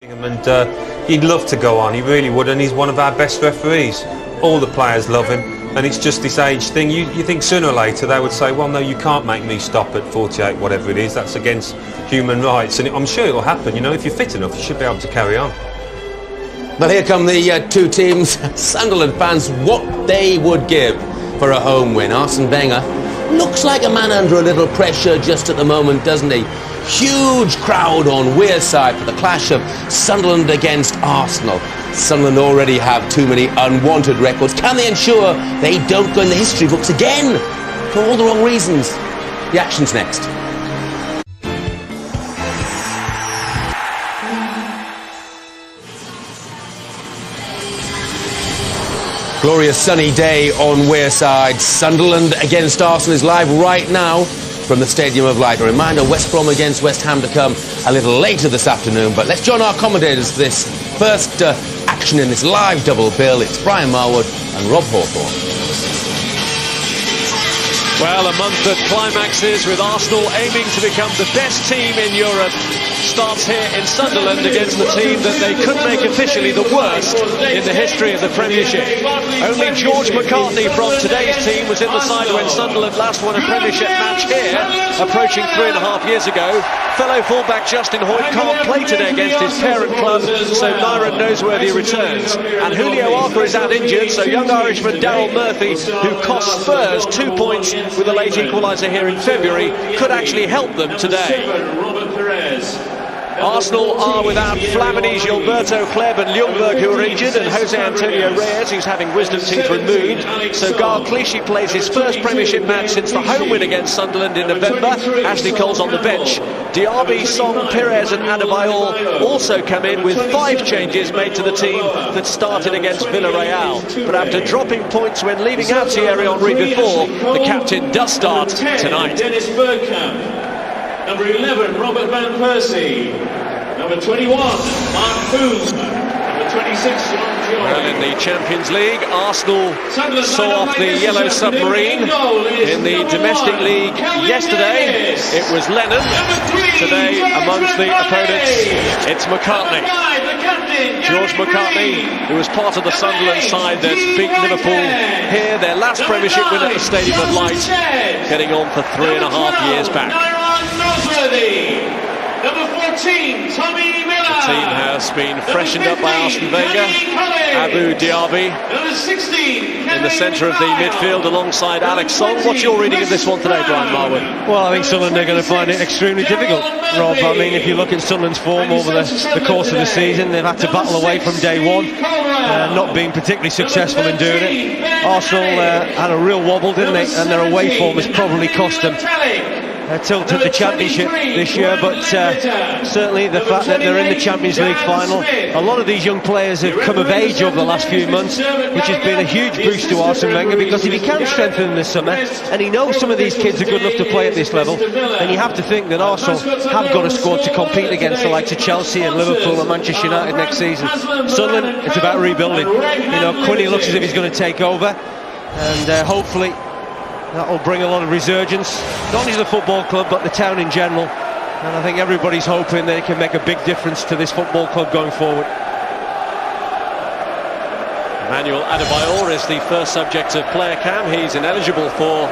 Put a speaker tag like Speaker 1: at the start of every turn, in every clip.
Speaker 1: And he'd love to go on, he really would, and he's one of our best referees. All the players love him, and it's just this age thing. You think sooner or later they would say, well, no, you can't make me stop at 48, whatever it is, that's against human rights. And I'm sure it'll happen, you know, if you're fit enough, you should be able to carry on.
Speaker 2: Well, here come the two teams. Sunderland fans, what they would give for a home win. Arsene Wenger looks like a man under a little pressure just at the moment, doesn't he? Huge crowd on Wearside for the clash of Sunderland against Arsenal. Sunderland already have too many unwanted records. Can they ensure they don't go in the history books again for all the wrong reasons? The action's next. Glorious sunny day on Wearside. Sunderland against Arsenal is live right now from the Stadium of Light. A reminder, West Brom against West Ham to come a little later this afternoon. But let's join our commentators for this first action in this live double bill. It's Brian Marwood and Rob Hawthorne.
Speaker 3: Well, a month of climaxes with Arsenal aiming to become the best team in Europe starts here in Sunderland against the team that they could make officially the worst in the history of the Premiership. Only George McCartney from today's team was in the side when Sunderland last won a Premiership match here, approaching 3.5 years ago. Fellow fullback Justin Hoyt can't play today against his parent club, so Nyron Noseworthy returns. And Julio Arthur is out injured, so young Irishman Daryl Murphy, who cost Spurs 2 points with a late equaliser here in February, could actually help them today. Arsenal are without Flamini, Gilberto, Kleb and Ljungberg, who are injured, and Jose Antonio Reyes, who's having wisdom teeth removed. So Gar Clichy plays his first Premiership match since the home win against Sunderland in November. Ashley Cole's on the bench. Diaby, Song, Pires and Adebayor also come in, with 5 changes made to the team that started against Villarreal. But after dropping points when leaving out Thierry Henry before, the captain does start tonight.
Speaker 4: Number 11, Robert Van Persie. Number 21, Mark Boone. Number 26, John Joy.
Speaker 3: Well, in the Champions League, Arsenal saw off the Yellow Submarine. In the Domestic League yesterday, it was Lennon. Today, amongst the opponents, it's McCartney. George McCartney, who was part of the Sunderland side that's beaten Liverpool here, their last Premiership win at the Stadium of Light, getting on for 3.5 years back.
Speaker 4: Number 14, Tommy Miller.
Speaker 3: The team has been freshened up by Arsene Wenger. Abu Diaby
Speaker 4: Number 16,
Speaker 3: in the centre of the midfield alongside Alex Song. What's your reading of this one today, Brian Marwood?
Speaker 5: Well, I think Sunderland are going to find it extremely difficult, Rob. I mean, if you look at Sunderland's form over the course of the season, they've had to battle away from day one, not being particularly successful in doing it. Arsenal had a real wobble, didn't they? And their away form has probably cost them tilt at the Championship this year, but certainly the fact that they're in the Champions League final, a lot of these young players have come of age over the last few months, which has been a huge boost to Arsene Wenger, because if he can strengthen them this summer, and he knows some of these kids are good enough to play at this level, then you have to think that Arsenal have got a squad to compete against the likes of Chelsea and Liverpool and Manchester United next season. Sunderland, it's about rebuilding. You know, Quinny looks as if he's going to take over, and hopefully that will bring a lot of resurgence, not only to the football club but the town in general, and I think everybody's hoping that it can make a big difference to this football club going forward.
Speaker 3: Emmanuel Adebayor is the first subject of player cam. He's ineligible for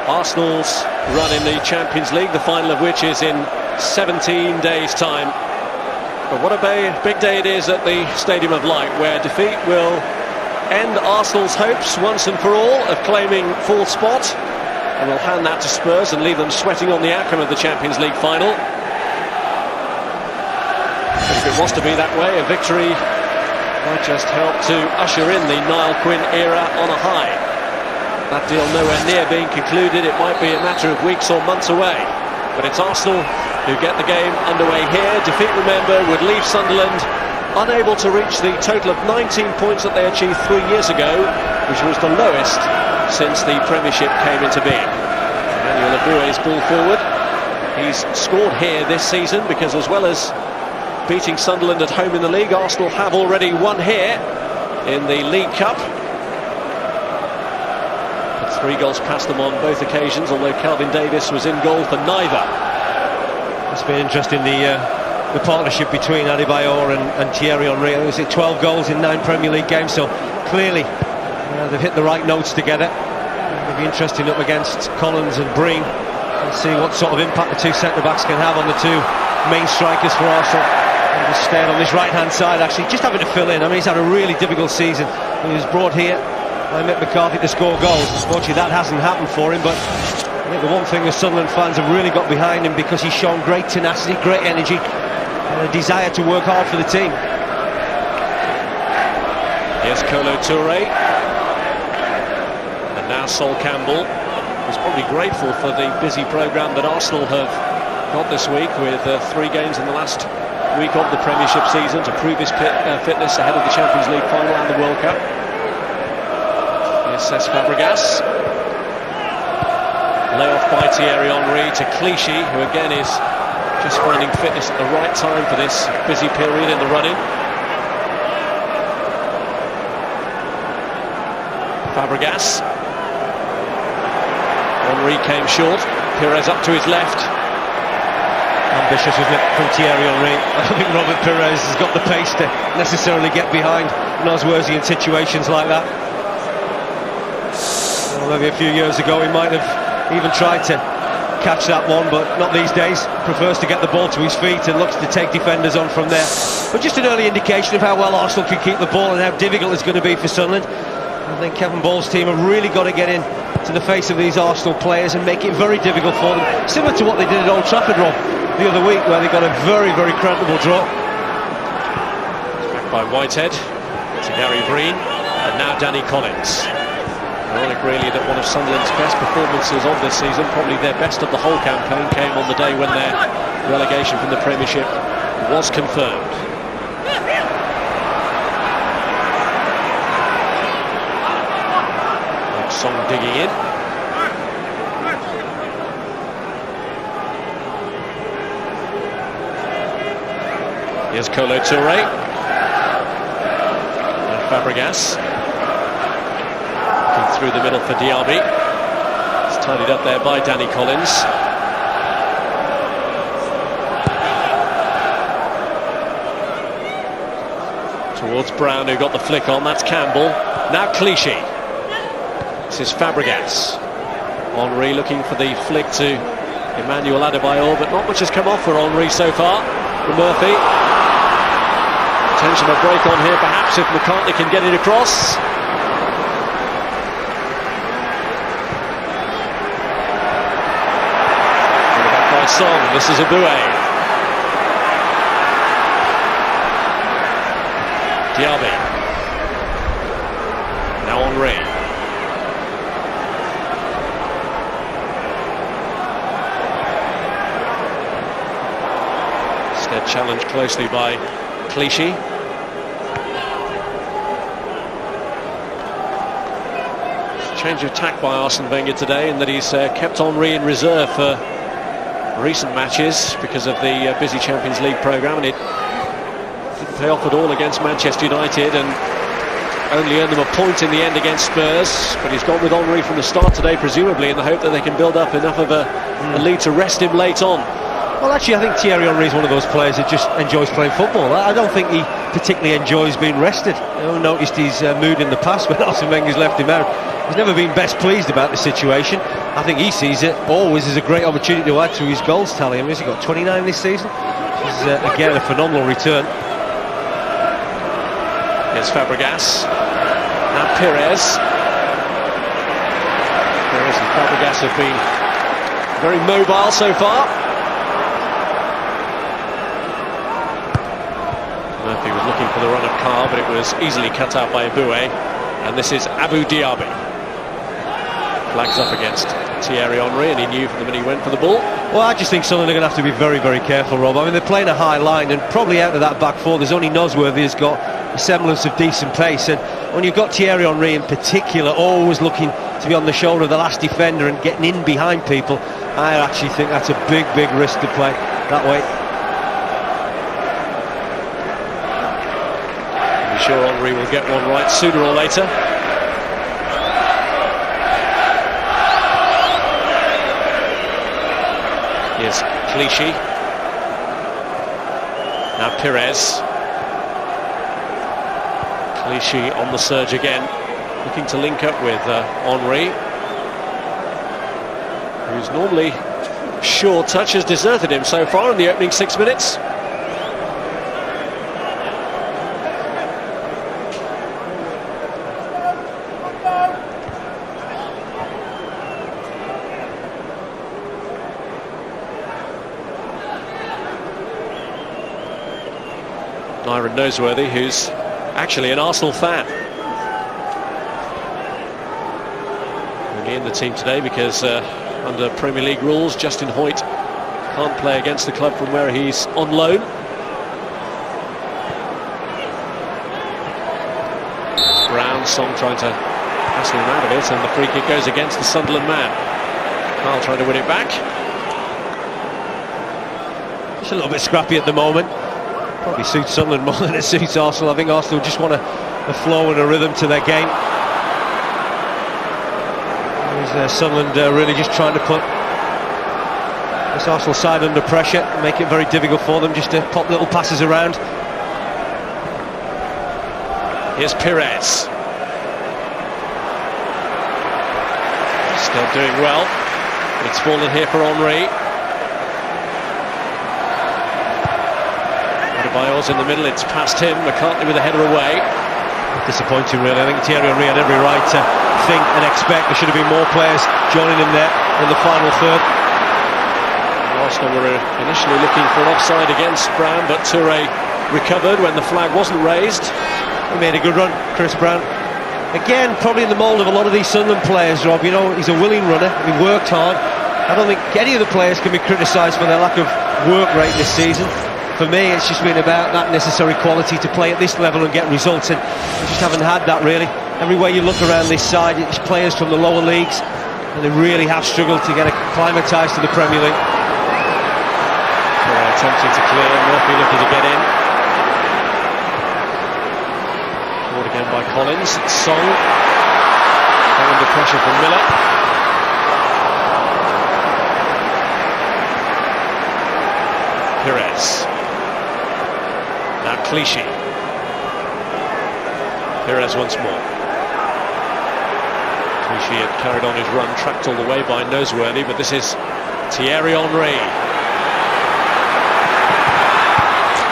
Speaker 3: Arsenal's run in the Champions League, the final of which is in 17 days' time. But what a big day it is at the Stadium of Light, where defeat will end Arsenal's hopes once and for all of claiming fourth spot, and will hand that to Spurs and leave them sweating on the outcome of the Champions League final. But if it was to be that way, a victory might just help to usher in the Niall Quinn era on a high. That deal nowhere near being concluded. It might be a matter of weeks or months away, but it's Arsenal who get the game underway here. Defeat, remember, would leave Sunderland unable to reach the total of 19 points that they achieved 3 years ago, which was the lowest since the Premiership came into being. Emmanuel Aboue's ball forward. He's scored here this season because, as well as beating Sunderland at home in the league, Arsenal have already won here in the League Cup. But 3 goals past them on both occasions, although Calvin Davis was in goal for neither.
Speaker 5: It's been interesting, the the partnership between Adebayor and Thierry Henry. It was 12 goals in 9 Premier League games, so clearly they've hit the right notes together. It'll be interesting up against Collins and Breen and see what sort of impact the two centre-backs can have on the two main strikers for Arsenal. And Stead on this right-hand side, actually just having to fill in. I mean, he's had a really difficult season. He was brought here by Mick McCarthy to score goals. Unfortunately, that hasn't happened for him, but I think the one thing the Sunderland fans have really got behind him, because he's shown great tenacity, great energy, and a desire to work hard for the team.
Speaker 3: Here's Kolo Touré. And now Sol Campbell, who's probably grateful for the busy programme that Arsenal have got this week, with 3 games in the last week of the Premiership season to prove his fitness ahead of the Champions League final and the World Cup. Here's Cesc Fàbregas. Lay-off by Thierry Henry to Clichy, who again is just finding fitness at the right time for this busy period in the running. Fàbregas. Henry came short. Pires up to his left.
Speaker 5: Ambitious, wasn't it, from Thierry Henry? I don't think Robert Pires has got the pace to necessarily get behind Nosworthy in situations like that. Well, maybe a few years ago he might have even tried to catch that one, but not these days. Prefers to get the ball to his feet and looks to take defenders on from there. But just an early indication of how well Arsenal can keep the ball and how difficult it's going to be for Sunderland. I think Kevin Ball's team have really got to get in to the face of these Arsenal players and make it very difficult for them. Similar to what they did at Old Trafford, Rob, the other week, where they got a very, very creditable draw.
Speaker 3: Back by Whitehead to Gary Breen, and now Danny Collins. Ironic really that one of Sunderland's best performances of this season, probably their best of the whole campaign, came on the day when their relegation from the Premiership was confirmed. Song digging in. Here's Kolo Touré. And Fàbregas. Looking through the middle for Diaby. It's tidied up there by Danny Collins. Towards Brown, who got the flick on. That's Campbell. Now Clichy. This is Fàbregas. Henry looking for the flick to Emmanuel Adebayor, but not much has come off for Henry so far. From Murphy. Potential of a break on here, perhaps, if McCartney can get it across. Back by Son. This is Aboué. Diaby. Now Henry. Instead challenged closely by Clichy. Change of tack by Arsene Wenger today, in that he's kept Henry in reserve for recent matches because of the busy Champions League programme, and it didn't pay off at all against Manchester United and only earned them a point in the end against Spurs. But he's gone with Henry from the start today, presumably in the hope that they can build up enough of a lead to rest him late on.
Speaker 5: Well, actually, I think Thierry Henry is one of those players that just enjoys playing football. I don't think he particularly enjoys being rested. I noticed his mood in the past when Arsene Wenger's left him out. He's never been best pleased about the situation. I think he sees it always as a great opportunity to add to his goals tally. I mean, he's got 29 this season. This is, again, a phenomenal return.
Speaker 3: Here's Fàbregas. Now Pires. Pires and Fàbregas have been very mobile so far. Murphy was looking for the run of Carr, but it was easily cut out by Aboué. And this is Abou Diaby. Flags up against Thierry Henry, and he knew from the minute he went for the ball.
Speaker 5: Well, I just think Sunderland are going to have to be very, very careful, Rob. I mean, they're playing a high line, and probably out of that back four, there's only Nosworthy who's got a semblance of decent pace. And when you've got Thierry Henry in particular, always looking to be on the shoulder of the last defender and getting in behind people, I actually think that's a big, big risk to play that way.
Speaker 3: I'm sure Henry will get one right sooner or later. Here's Clichy. Now Pires. Clichy on the surge again, looking to link up with Henry, who's normally sure touch, has deserted him so far in the opening 6 minutes. Myron Noseworthy, who's actually an Arsenal fan. Only in the team today because under Premier League rules, Justin Hoyt can't play against the club from where he's on loan. Brown, Song trying to hassle him out of it, and the free kick goes against the Sunderland man. Carl trying to win it back.
Speaker 5: Just a little bit scrappy at the moment. Probably suits Sunderland more than it suits Arsenal. I think Arsenal just want a flow and a rhythm to their game. Sunderland really just trying to put this Arsenal side under pressure and make it very difficult for them just to pop little passes around.
Speaker 3: Here's Pires. Still doing well. It's fallen here for Henry. Adebayor's in the middle, it's past him. McCartney with a header away.
Speaker 5: Disappointing, really. I think Thierry Henry had every right to think and expect there should have been more players joining him there in the final third.
Speaker 3: Arsenal were initially looking for an offside against Brown, but Toure recovered when the flag wasn't raised.
Speaker 5: He made a good run, Chris Brown. Again, probably in the mould of a lot of these Sunderland players, Rob. You know, he's a willing runner, he worked hard. I don't think any of the players can be criticised for their lack of work rate this season. For me, it's just been about that necessary quality to play at this level and get results, and we just haven't had that, really. Everywhere you look around this side, it's players from the lower leagues, and they really have struggled to get acclimatised to the Premier League.
Speaker 3: Attempting to clear, Murphy looking to get in. Forward again by Collins. Song under pressure from Miller. Pires. Now Clichy. Pires once more. Clichy had carried on his run, tracked all the way by Noseworthy, but this is Thierry Henry.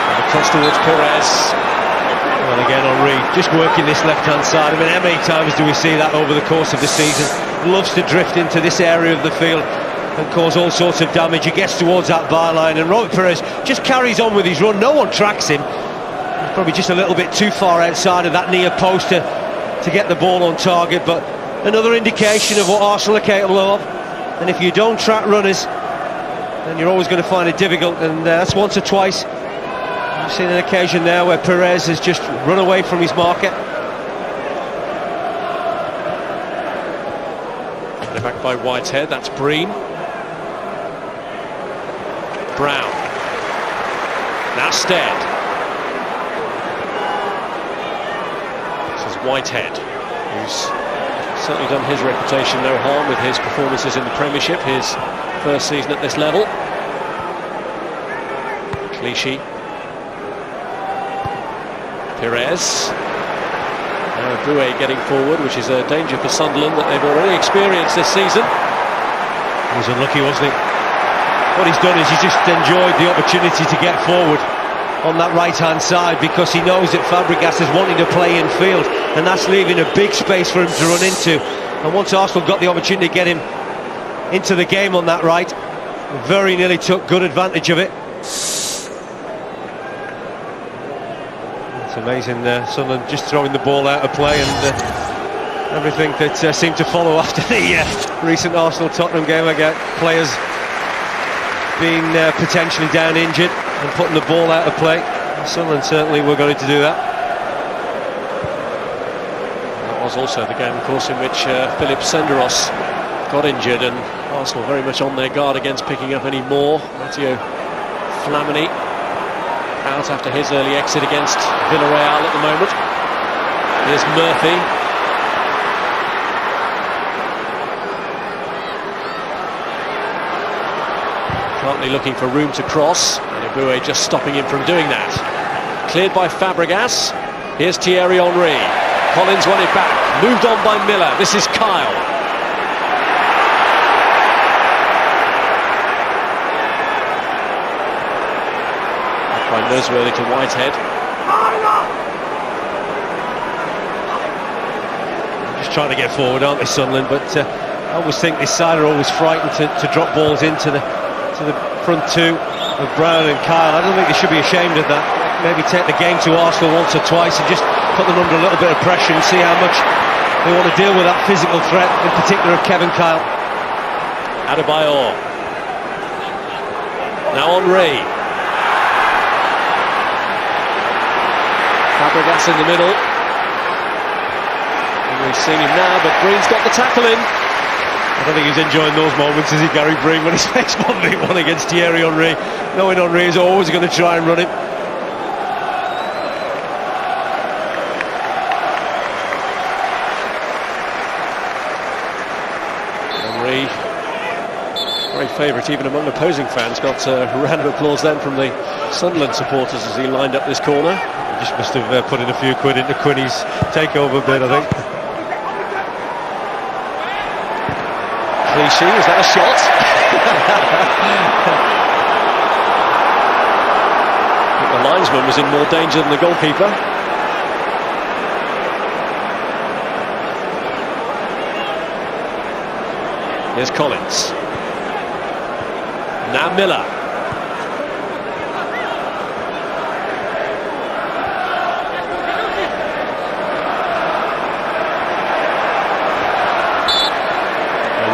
Speaker 3: And across towards Pires.
Speaker 5: Well, again, Henry just working this left-hand side. I mean, how many times do we see that over the course of the season? Loves to drift into this area of the field and cause all sorts of damage. He gets towards that byline, and Robert Pires just carries on with his run. No one tracks him. He's probably just a little bit too far outside of that near post to get the ball on target, but another indication of what Arsenal are capable of. And if you don't track runners, then you're always going to find it difficult, and that's once or twice. I've seen an occasion there where Pires has just run away from his marker.
Speaker 3: Back by Whitehead, that's Breen. Brown. Now Stead. This is Whitehead, who's certainly done his reputation no harm with his performances in the Premiership, his first season at this level. Clichy. Pires. Now Boué getting forward, which is a danger for Sunderland that they've already experienced this season.
Speaker 5: He was unlucky, wasn't he? What he's done is he's just enjoyed the opportunity to get forward on that right-hand side because he knows that Fàbregas is wanting to play in field, and that's leaving a big space for him to run into. And once Arsenal got the opportunity to get him into the game on that right, very nearly took good advantage of it. It's amazing, Sunderland just throwing the ball out of play, and everything that seemed to follow after the recent Arsenal-Tottenham game again. Players being potentially down injured and putting the ball out of play. Sunderland certainly were going to do that.
Speaker 3: That was also the game, of course, in which Philip Senderos got injured, and Arsenal very much on their guard against picking up any more. Matteo Flamini out after his early exit against Villarreal at the moment. Here's Murphy. McCartney looking for room to cross, and Ibue just stopping him from doing that. Cleared by Fàbregas. Here's Thierry Henry. Collins won it back. Moved on by Miller. This is Kyle. By Noseworthy to Whitehead.
Speaker 5: Just trying to get forward, aren't they, Sunderland? But I always think this side are always frightened to drop balls into the front two of Brown and Kyle. I don't think they should be ashamed of that. Maybe take the game to Arsenal once or twice and just put them under a little bit of pressure and see how much they want to deal with that physical threat, in particular of Kevin Kyle.
Speaker 3: Adebayor. Now Henry. Fàbregas in the middle. And we've seen him now, but Breen's got the tackle in.
Speaker 5: I don't think he's enjoying those moments, is he, Gary Breen, when he's faced 1v1 against Thierry Henry, knowing Henry is always going to try and run him.
Speaker 3: Henry, great favourite even among opposing fans, got a round of applause then from the Sunderland supporters as he lined up this corner.
Speaker 5: He just must have put in a few quid into Quinny's takeover bid, I think.
Speaker 3: Clichy, is that a shot? I think the linesman was in more danger than the goalkeeper. Here's Collins. Now Miller.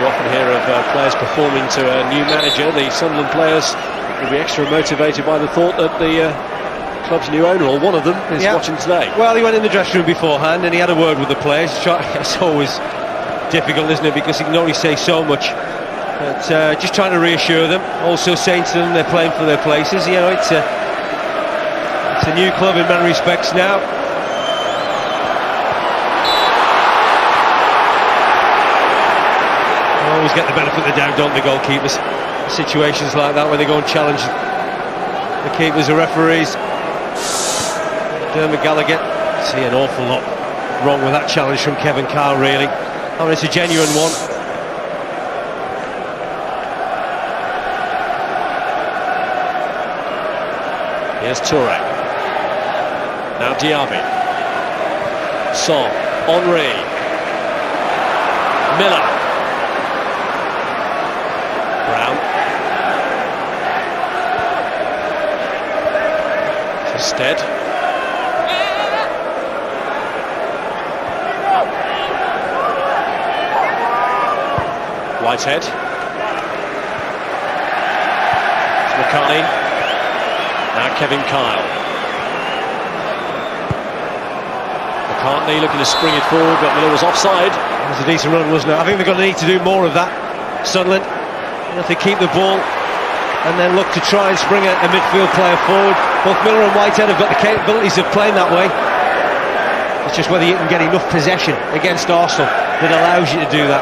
Speaker 3: We often hear of players performing to a new manager. The Sunderland players will be extra motivated by the thought that the club's new owner, or one of them, is watching today.
Speaker 5: Well, he went in the dressing room beforehand and he had a word with the players. It's always difficult, isn't it, because he can only say so much. But just trying to reassure them, also saying to them they're playing for their places. You know, it's a new club in many respects now. Always get the benefit of the doubt, don't the goalkeepers? Situations like that where they go and challenge the keepers or referees. Dermot Gallagher, see an awful lot wrong with that challenge from Kevin Kyle, really. I mean, it's a genuine one.
Speaker 3: Here's Toure. Now Diaby. Son. Henry. Miller. Brown. Stead. Whitehead. It's McCartney. Now Kevin Kyle. McCartney looking to spring it forward, but Miller was offside.
Speaker 5: It was a decent run, wasn't it? I think they're going to need to do more of that, Sunderland. If they keep the ball and then look to try and spring a midfield player forward. Both Miller and Whitehead have got the capabilities of playing that way. It's just whether you can get enough possession against Arsenal that allows you to do that.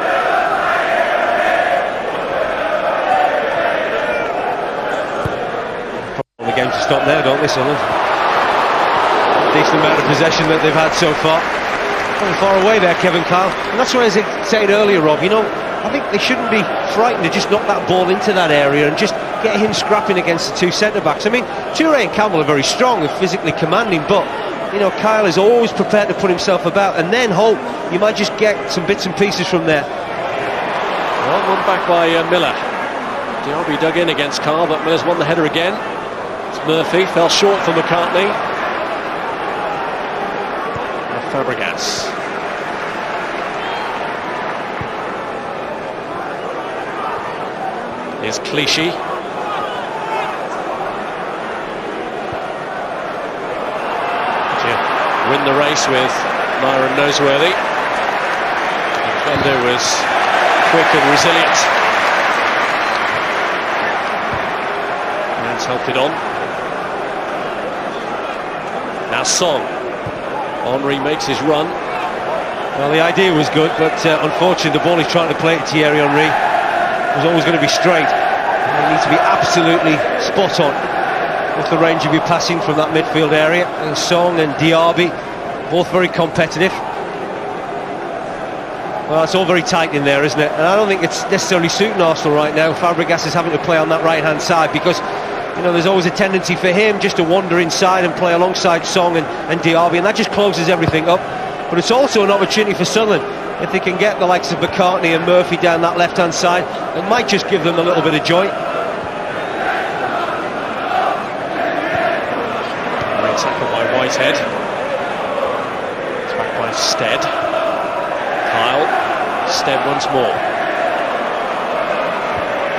Speaker 5: The game to stop there, don't they, Sunderland? Decent amount of possession that they've had so far. Very far away there, Kevin Kyle. And that's what I was saying earlier, Rob. You know, I think they shouldn't be frightened to just knock that ball into that area and just get him scrapping against the two centre-backs. I mean, Toure and Campbell are very strong and physically commanding, but, you know, Kyle is always prepared to put himself about and then hope you might just get some bits and pieces from there.
Speaker 3: Well, one back by Miller. Diaby dug in against Kyle, but Miller's won the header again. It's Murphy, fell short for McCartney. Now Fàbregas. Here's Clichy. To win the race with Myron Noseworthy. The defender was quick and resilient. And helped it on. Now Son. Henry makes his run.
Speaker 5: Well, the idea was good, but unfortunately the ball he's trying to play to Thierry Henry was always going to be straight. They need to be absolutely spot on with the range of your passing from that midfield area. And Song and Diaby, both very competitive. Well, it's all very tight in there, isn't it? And I don't think it's necessarily suiting Arsenal right now. Fàbregas is having to play on that right-hand side because, you know, there's always a tendency for him just to wander inside and play alongside Song and Diaby, and that just closes everything up. But it's also an opportunity for Sunderland. If they can get the likes of McCartney and Murphy down that left-hand side, it might just give them a little bit of joy.
Speaker 3: Great tackle by Whitehead. It's back by Stead. Kyle. Stead once more.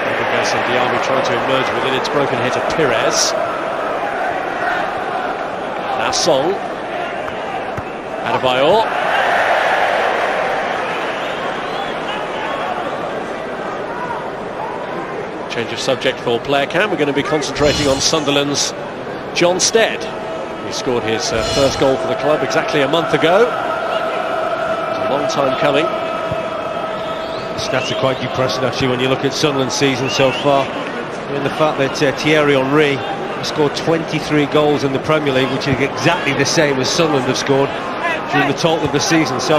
Speaker 3: Fàbregas and Diaby trying to emerge within its broken hit of Pires. Now Song. Adebayor. Change of subject for player cam. We're going to be concentrating on Sunderland's John Stead. He scored his first goal for the club exactly a month ago. It was a long time coming.
Speaker 5: Stats are quite depressing actually when you look at Sunderland's season so far. I mean, the fact that Thierry Henry has scored 23 goals in the Premier League, which is exactly the same as Sunderland have scored during the total of the season. So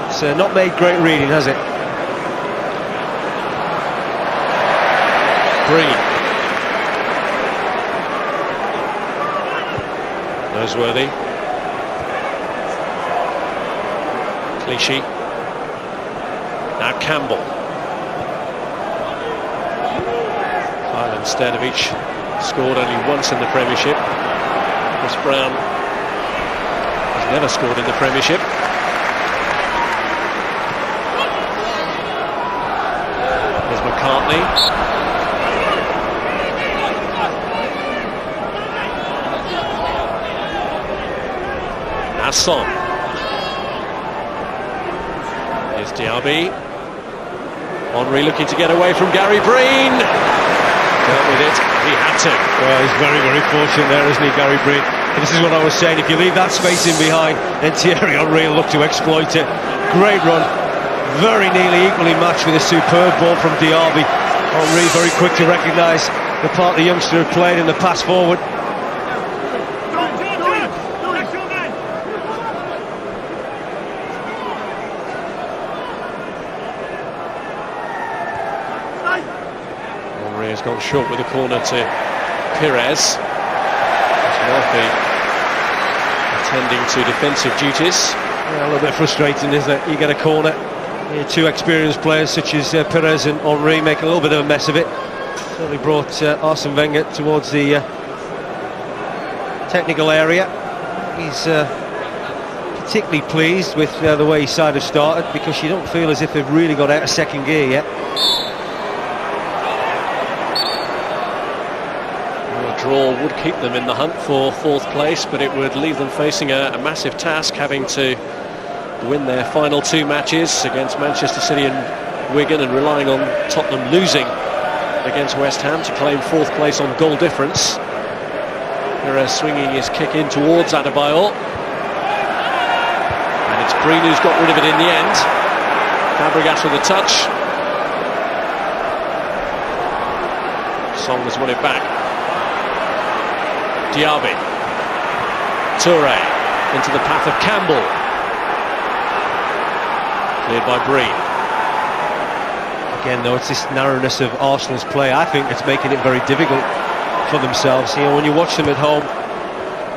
Speaker 5: it's not made great reading, has it?
Speaker 3: Breen. Noseworthy. Clichy. Now Campbell. Kyle and Stead have each scored only once in the Premiership. Chris Brown has never scored in the Premiership. There's McCartney. Now Song. Here's Diaby. Henry looking to get away from Gary Breen. Dealt with it, he had to.
Speaker 5: Well, he's very, very fortunate there, isn't he, Gary Breen? And this is what I was saying, if you leave that space in behind, then Thierry Henry will look to exploit it. Great run, very nearly equally matched with a superb ball from Diaby. Henry very quick to recognise the part the youngster had played in the pass forward.
Speaker 3: Has gone short with the corner to Pires. Murphy attending to defensive duties.
Speaker 5: Yeah, a little bit frustrating, isn't it? You get a corner, two experienced players such as Pires and Henry make a little bit of a mess of it. Certainly brought Arsene Wenger towards the technical area. He's particularly pleased with the way his side have started, because you don't feel as if they've really got out of second gear yet.
Speaker 3: Draw would keep them in the hunt for fourth place, but it would leave them facing a massive task, having to win their final two matches against Manchester City and Wigan, and relying on Tottenham losing against West Ham to claim fourth place on goal difference. Pires swinging his kick in towards Adebayor, and it's Breen who's got rid of it in the end. Fàbregas with a touch. Song has won it back. Diaby. Touré into the path of Campbell. Cleared by Breen.
Speaker 5: Again, though, it's this narrowness of Arsenal's play, I think, it's making it very difficult for themselves. You know, when you watch them at home,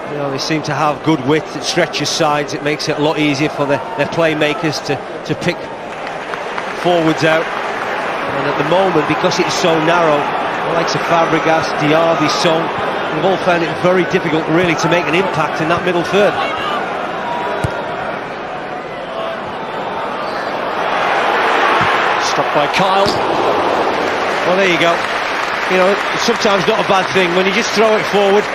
Speaker 5: you know, they seem to have good width, it stretches sides, it makes it a lot easier for their playmakers to pick forwards out. And at the moment, because it's so narrow, the likes of Fàbregas, Diaby, Song, they've all found it very difficult really to make an impact in that middle third.
Speaker 3: Struck by Kyle.
Speaker 5: Well, there you go. You know, it's sometimes not a bad thing when you just throw it forward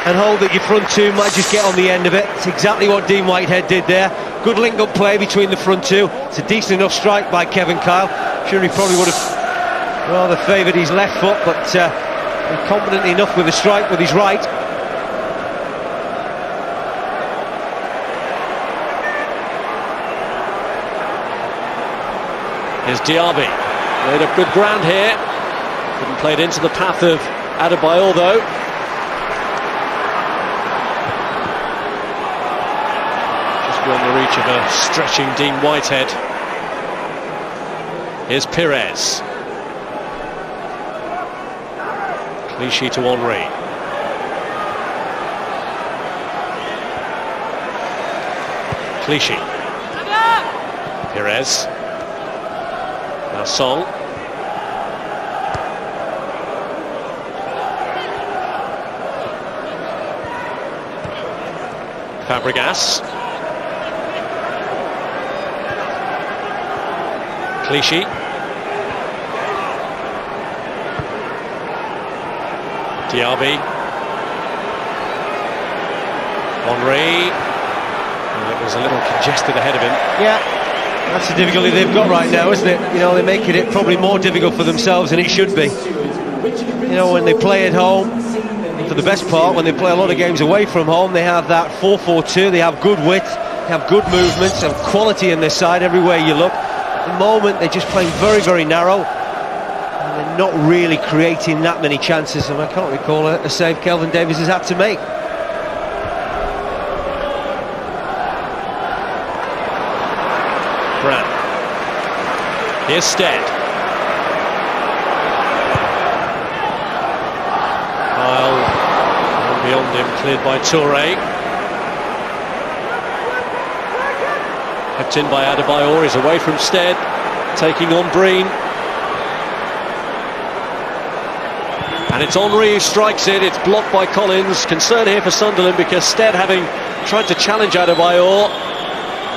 Speaker 5: and hold that your front two might just get on the end of it. It's exactly what Dean Whitehead did there. Good link-up play between the front two. It's a decent enough strike by Kevin Kyle. Sure, he probably would have rather favoured his left foot, but confident enough with the strike with his right.
Speaker 3: Here's Diaby. Laid up good ground here. Couldn't play it into the path of Adebayor though. Just beyond the reach of a stretching Dean Whitehead. Here's Perez. Clichy to Henry. Clichy. Perez. Now Song. Fàbregas. Clichy. Diaby. Henry. And it was a little congested ahead of him.
Speaker 5: Yeah, that's the difficulty they've got right now, isn't it? You know, they're making it probably more difficult for themselves than it should be. You know, when they play at home, for the best part, when they play a lot of games away from home, they have that 4-4-2, they have good width, they have good movements and quality in their side everywhere you look. At the moment, they're just playing very, very narrow. And they're not really creating that many chances, and I can't recall a save Kelvin Davies has had to make.
Speaker 3: Brown. Here's Stead. Kyle beyond him, cleared by Toure. Kept in by Adebayor, he's away from Stead, taking on Breen. And it's Henry who strikes it, it's blocked by Collins. Concern here for Sunderland because Stead, having tried to challenge Adebayor,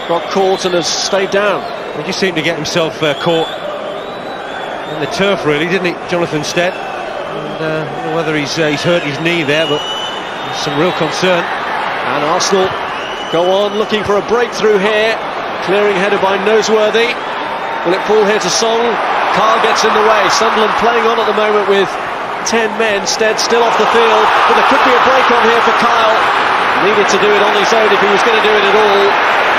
Speaker 3: got caught and has stayed down.
Speaker 5: He just seemed to get himself caught on the turf, really, didn't he, Jonathan Stead? And I don't know whether he's hurt his knee there, but there's some real concern.
Speaker 3: And Arsenal go on looking for a breakthrough here. Clearing headed by Noseworthy. Will it fall here to Song? Kyle gets in the way. Sunderland playing on at the moment with 10 men. Stead still off the field, but there could be a break on here for Kyle. Needed to do it on his own if he was going to do it at all.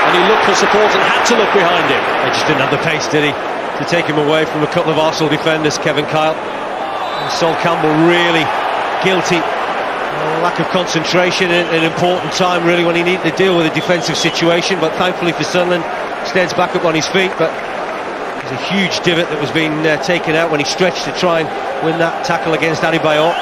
Speaker 3: And he looked for support and had to look behind him.
Speaker 5: He just didn't have the pace, did he, to take him away from a couple of Arsenal defenders, Kevin Kyle. And Sol Campbell really guilty. Lack of concentration at an important time, really, when he needed to deal with a defensive situation. But thankfully for Sunderland, Stead's back up on his feet. But there's a huge divot that was being taken out when he stretched to try and win that tackle against Adebayor.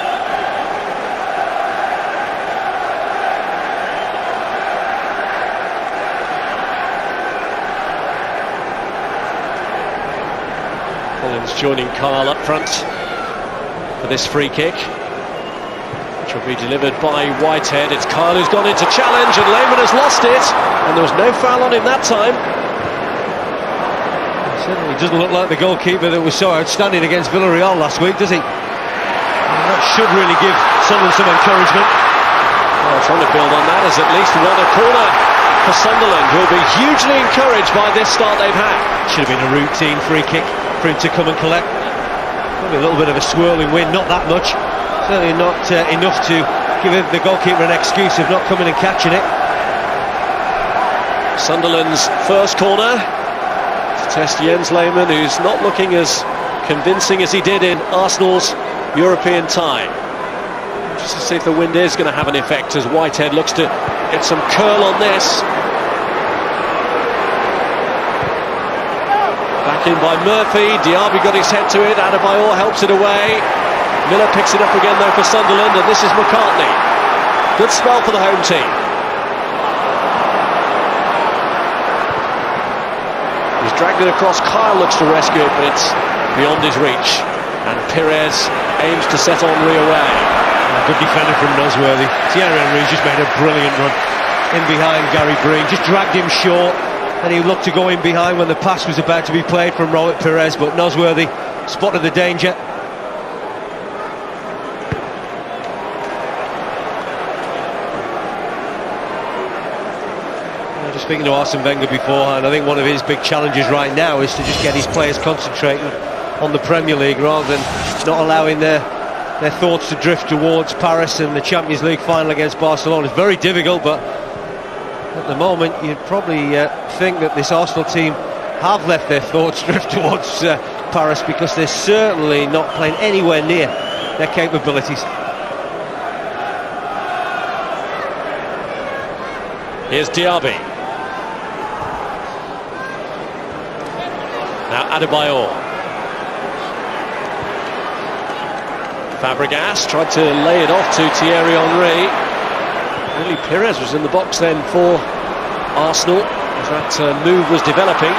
Speaker 3: Collins joining Kyle up front for this free kick, which will be delivered by Whitehead. It's Kyle who's gone into challenge, and Lehmann has lost it, and there was no foul on him that time.
Speaker 5: He certainly doesn't look like the goalkeeper that was so outstanding against Villarreal last week, does he? And that should really give Sunderland some encouragement.
Speaker 3: Well, trying to build on that has at least won a corner for Sunderland, who will be hugely encouraged by this start they've had.
Speaker 5: Should have been a routine free kick for him to come and collect. Probably a little bit of a swirling wind, not that much. Certainly not enough to give the goalkeeper an excuse of not coming and catching it.
Speaker 3: Sunderland's first corner to test Jens Lehmann, who's not looking as convincing as he did in Arsenal's European tie. Just to see if the wind is going to have an effect as Whitehead looks to get some curl on this. Back in by Murphy, Diaby got his head to it, Adebayor helps it away. Miller picks it up again though for Sunderland, and this is McCartney. Good spell for the home team. He's dragged it across, Kyle looks to rescue it, but it's beyond his reach. And Perez aims to set Henry away.
Speaker 5: Good defender from Noseworthy. Thierry Henry's just made a brilliant run in behind Gary Breen, just dragged him short, and he looked to go in behind when the pass was about to be played from Robert Perez, but Noseworthy spotted the danger. Just speaking to Arsene Wenger beforehand, I think one of his big challenges right now is to just get his players concentrating on the Premier League rather than not allowing their thoughts to drift towards Paris and the Champions League final against Barcelona. It's very difficult, but at the moment you'd probably think that this Arsenal team have let their thoughts drift towards Paris, because they're certainly not playing anywhere near their capabilities.
Speaker 3: Here's Diaby. Now Adebayor. Fàbregas tried to lay it off to Thierry Henry. Really, Pires was in the box then for Arsenal as that move was developing.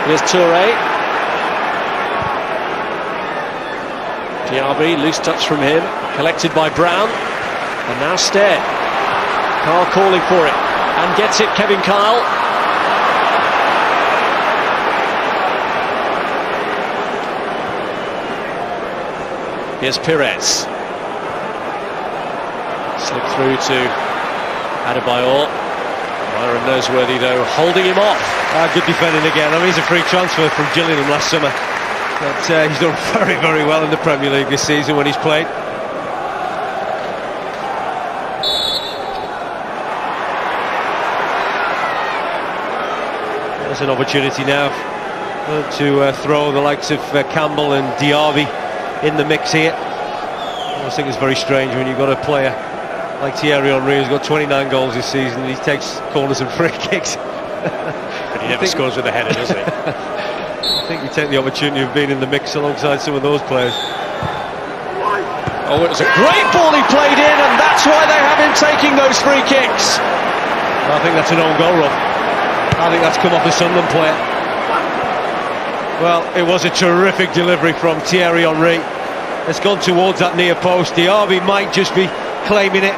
Speaker 3: Here's Touré. Diaby, loose touch from him, collected by Brown. And now Stead. Kyle calling for it and gets it, Kevin Kyle. Here's Pires. Slip through to Adebayor. Myron Noseworthy though holding him off.
Speaker 5: Good defending again. I mean, he's a free transfer from Gillingham last summer, but he's done very, very well in the Premier League this season when he's played. There's an opportunity now to throw the likes of Campbell and Diaby in the mix here. I always think it's very strange when you've got a player like Thierry Henry who's got 29 goals this season and he takes corners and free kicks.
Speaker 3: But he never scores with a header, does he?
Speaker 5: I think you take the opportunity of being in the mix alongside some of those players.
Speaker 3: Oh, it was a great ball he played in, and that's why they have him taking those free kicks.
Speaker 5: I think that's an own goal, Rob. I think that's come off the Sunderland player. Well, it was a terrific delivery from Thierry Henry. It's gone towards that near post. Diaby might just be claiming it,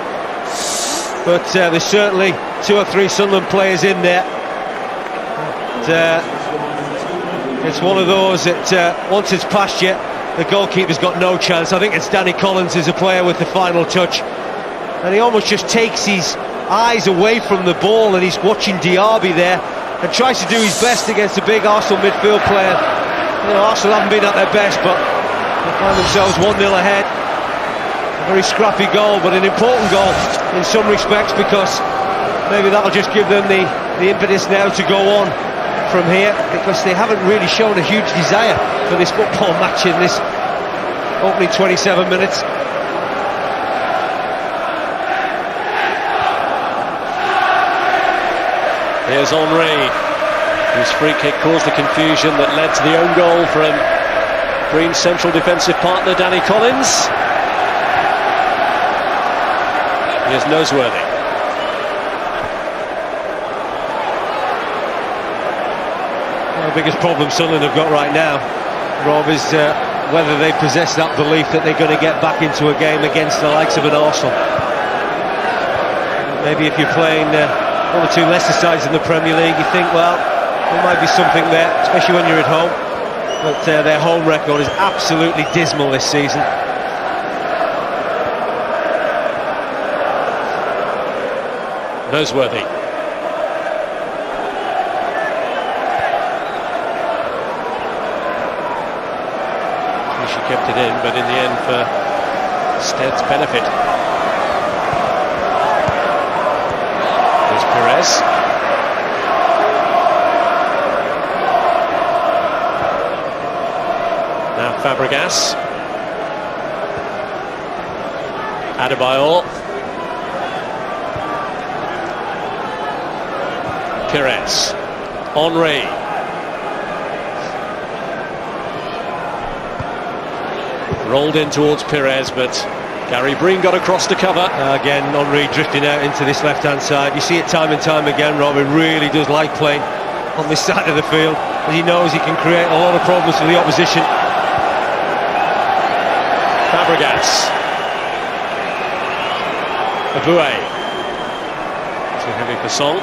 Speaker 5: but there's certainly 2 or 3 Sunderland players in there. It's one of those that once it's past you, the goalkeeper's got no chance. I think it's Danny Collins is a player with the final touch, and he almost just takes his eyes away from the ball and he's watching Diaby there and tries to do his best against a big Arsenal midfield player. You know, Arsenal haven't been at their best, but they find themselves 1-0 ahead. A very scrappy goal, but an important goal in some respects, because maybe that'll just give them the impetus now to go on from here, because they haven't really shown a huge desire for this football match in this opening 27 minutes.
Speaker 3: Here's Henry, whose free kick caused the confusion that led to the own goal from Green's central defensive partner Danny Collins. Here's Noseworthy.
Speaker 5: Well, the biggest problem Sunderland have got right now, Rob, is whether they possess that belief that they're going to get back into a game against the likes of an Arsenal. Maybe if you're playing 1 or 2 lesser sides in the Premier League, you think, well, there might be something there, especially when you're at home. But their home record is absolutely dismal this season.
Speaker 3: Noseworthy. She kept it in, but in the end for Stead's benefit. There's Pires. Now Fàbregas. Adebayor. Pires. Henry. Rolled in towards Pires, but Gary Breen got across to cover.
Speaker 5: Again, Henry drifting out into this left-hand side. You see it time and time again, Rob. He really does like playing on this side of the field, as he knows he can create a lot of problems for the opposition.
Speaker 3: Fàbregas. Aboué. Too heavy for Song.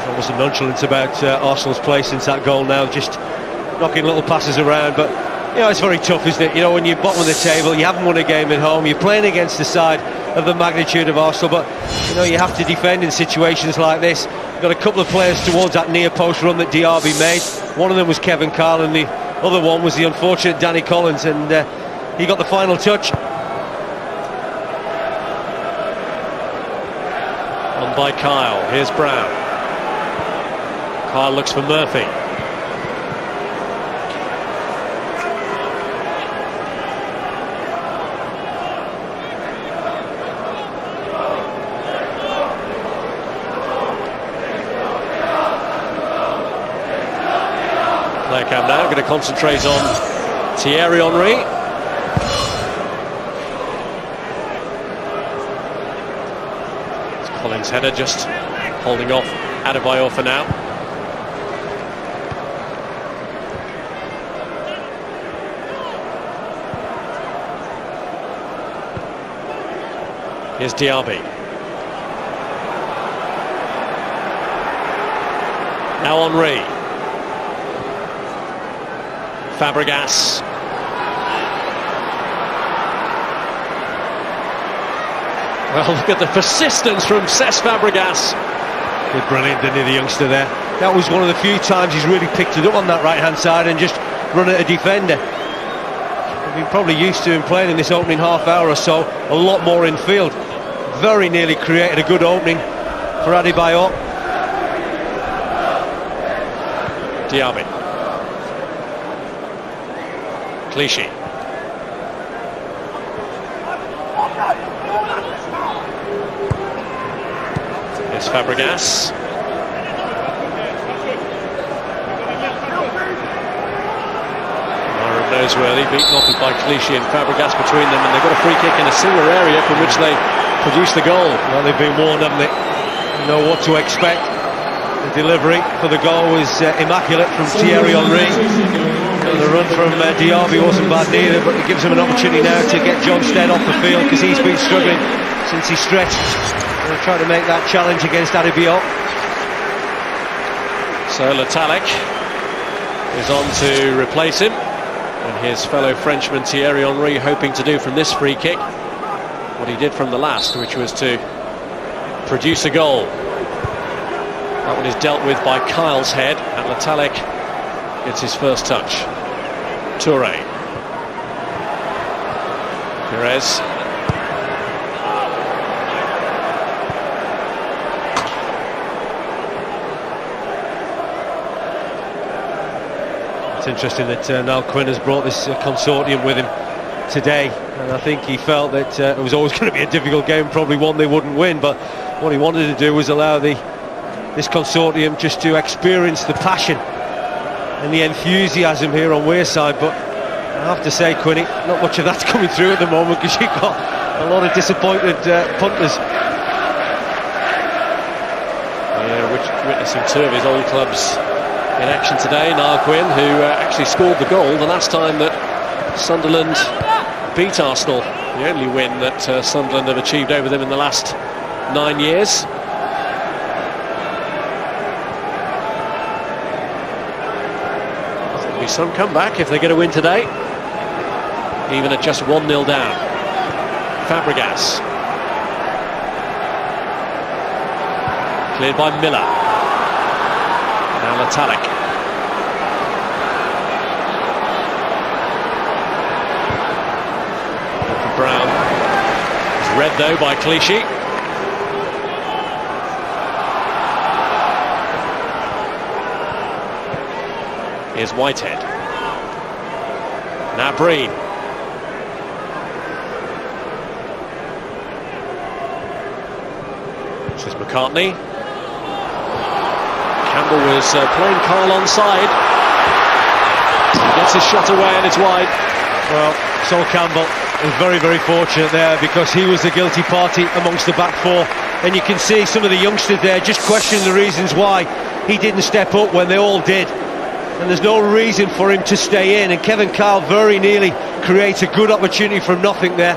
Speaker 5: Almost nonchalant about Arsenal's play since that goal now, just knocking little passes around. But you know, it's very tough, isn't it? You know, when you're bottom of the table, you haven't won a game at home, you're playing against the side of the magnitude of Arsenal, but you know, you have to defend in situations like this. You've got a couple of players towards that near post run that Diaby made. One of them was Kevin Kyle, and the other one was the unfortunate Danny Collins, and he got the final touch.
Speaker 3: On by Kyle. Here's Brown. Kyle looks for Murphy. player cam now, going to concentrate on Thierry Henry. It's Collins' header just holding off Adebayor for now. Here's Diaby. Now Henry. Fàbregas. Well, look at the persistence from Cesc Fàbregas.
Speaker 5: Did brilliant, didn't he, the youngster there? That was one of the few times he's really picked it up on that right-hand side and just run at a defender. We've been probably used to him playing in this opening half hour or so a lot more in field. Very nearly created a good opening for Adebayor.
Speaker 3: Diaby. Clichy. Here's Fàbregas. Noseworthy, beaten off by Clichy and Fàbregas between them, and they've got a free kick in a similar area from which they produce the goal.
Speaker 5: Well, they've been warned, haven't they? You know what to expect. The delivery for the goal was immaculate from Thierry Henry. And the run from Diaby wasn't bad neither, but it gives him an opportunity now to get John Stead off the field, because he's been struggling since he stretched. They're trying to make that challenge against Adebayor.
Speaker 3: So Letalic is on to replace him, and his fellow Frenchman Thierry Henry hoping to do from this free kick what he did from the last, which was to produce a goal. That one is dealt with by Kyle's head, and Letalic gets his first touch. Touré. Perez.
Speaker 5: It's interesting that Niall Quinn has brought this consortium with him today, and I think he felt that it was always going to be a difficult game, probably one they wouldn't win, but what he wanted to do was allow this consortium just to experience the passion and the enthusiasm here on Wearside. But I have to say, Quinny, not much of that's coming through at the moment, because you've got a lot of disappointed punters.
Speaker 3: Yeah, witnessing two of his old clubs in action today. Niall Quinn, who actually scored the goal the last time that Sunderland beat Arsenal, the only win that Sunderland have achieved over them in the last 9 years. There'll be some comeback if they get a win today, even at just 1-0 down. Fàbregas. Cleared by Miller. Now Letalic. Brown is read though by Clichy. Here's Whitehead. Now Breen. This is McCartney. Campbell was playing Carl onside. He gets his shot away and it's wide.
Speaker 5: Well, Sol Campbell was very, very fortunate there, because he was the guilty party amongst the back four, and you can see some of the youngsters there just questioning the reasons why he didn't step up when they all did, and there's no reason for him to stay in. And Kevin Kyle very nearly creates a good opportunity from nothing there.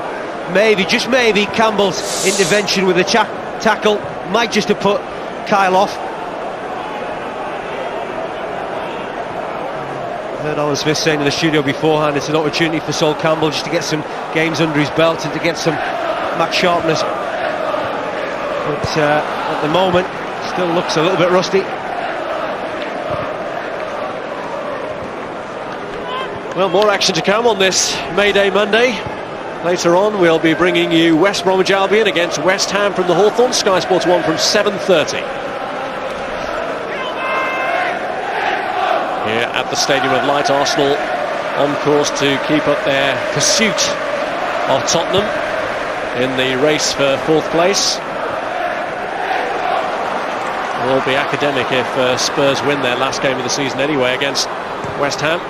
Speaker 5: Maybe, just maybe, Campbell's intervention with the tackle might just have put Kyle off. I heard Alan Smith saying in the studio beforehand, it's an opportunity for Sol Campbell just to get some games under his belt and to get some match sharpness. But at the moment, still looks a little bit rusty.
Speaker 3: Well, more action to come on this May Day Monday. Later on, we'll be bringing you West Bromwich Albion against West Ham from the Hawthorn. Sky Sports 1 from 7:30. Here at the Stadium of Light, Arsenal on course to keep up their pursuit of Tottenham in the race for 4th place. It will be academic if Spurs win their last game of the season anyway against West Ham.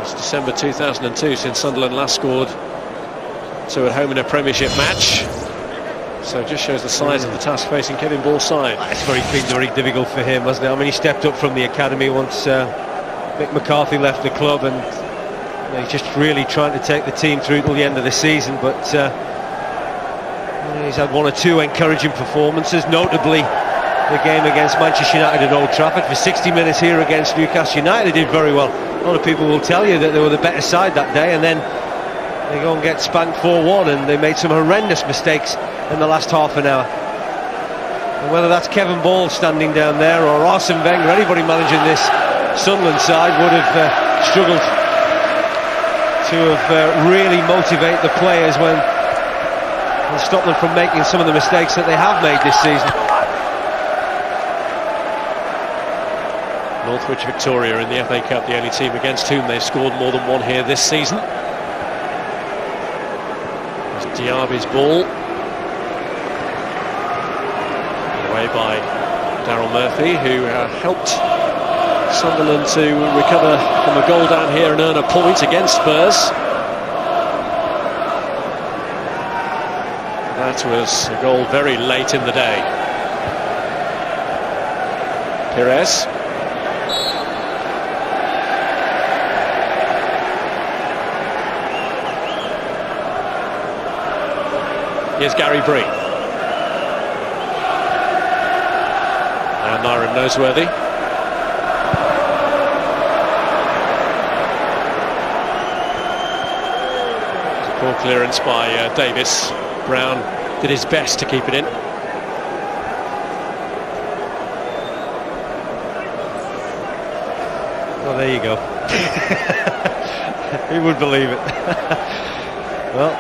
Speaker 3: It's December 2002 since Sunderland last scored 2 at home in a Premiership match. So it just shows the size of the task facing Kevin Ball's side.
Speaker 5: It's very difficult for him, wasn't it? I mean, he stepped up from the academy once Mick McCarthy left the club, and he's just really trying to take the team through till the end of the season. But he's had 1 or 2 encouraging performances, notably the game against Manchester United at Old Trafford. For 60 minutes here against Newcastle United, they did very well. A lot of people will tell you that they were the better side that day, and then they go and get spanked 4-1, and they made some horrendous mistakes in the last half an hour. And whether that's Kevin Ball standing down there or Arsene Wenger, anybody managing this Sunderland side would have struggled to have really motivate the players and stop them from making some of the mistakes that they have made this season.
Speaker 3: Northwich Victoria in the FA Cup, the only team against whom they've scored more than 1 here this season. It's Diaby's ball. Away by Daryl Murphy, who helped Sunderland to recover from a goal down here and earn a point against Spurs. That was a goal very late in the day. Pires. Here's Gary Bree. And Myron Noseworthy. Poor clearance by Davis. Brown did his best to keep it in.
Speaker 5: Well, there you go. Who would believe it? Well,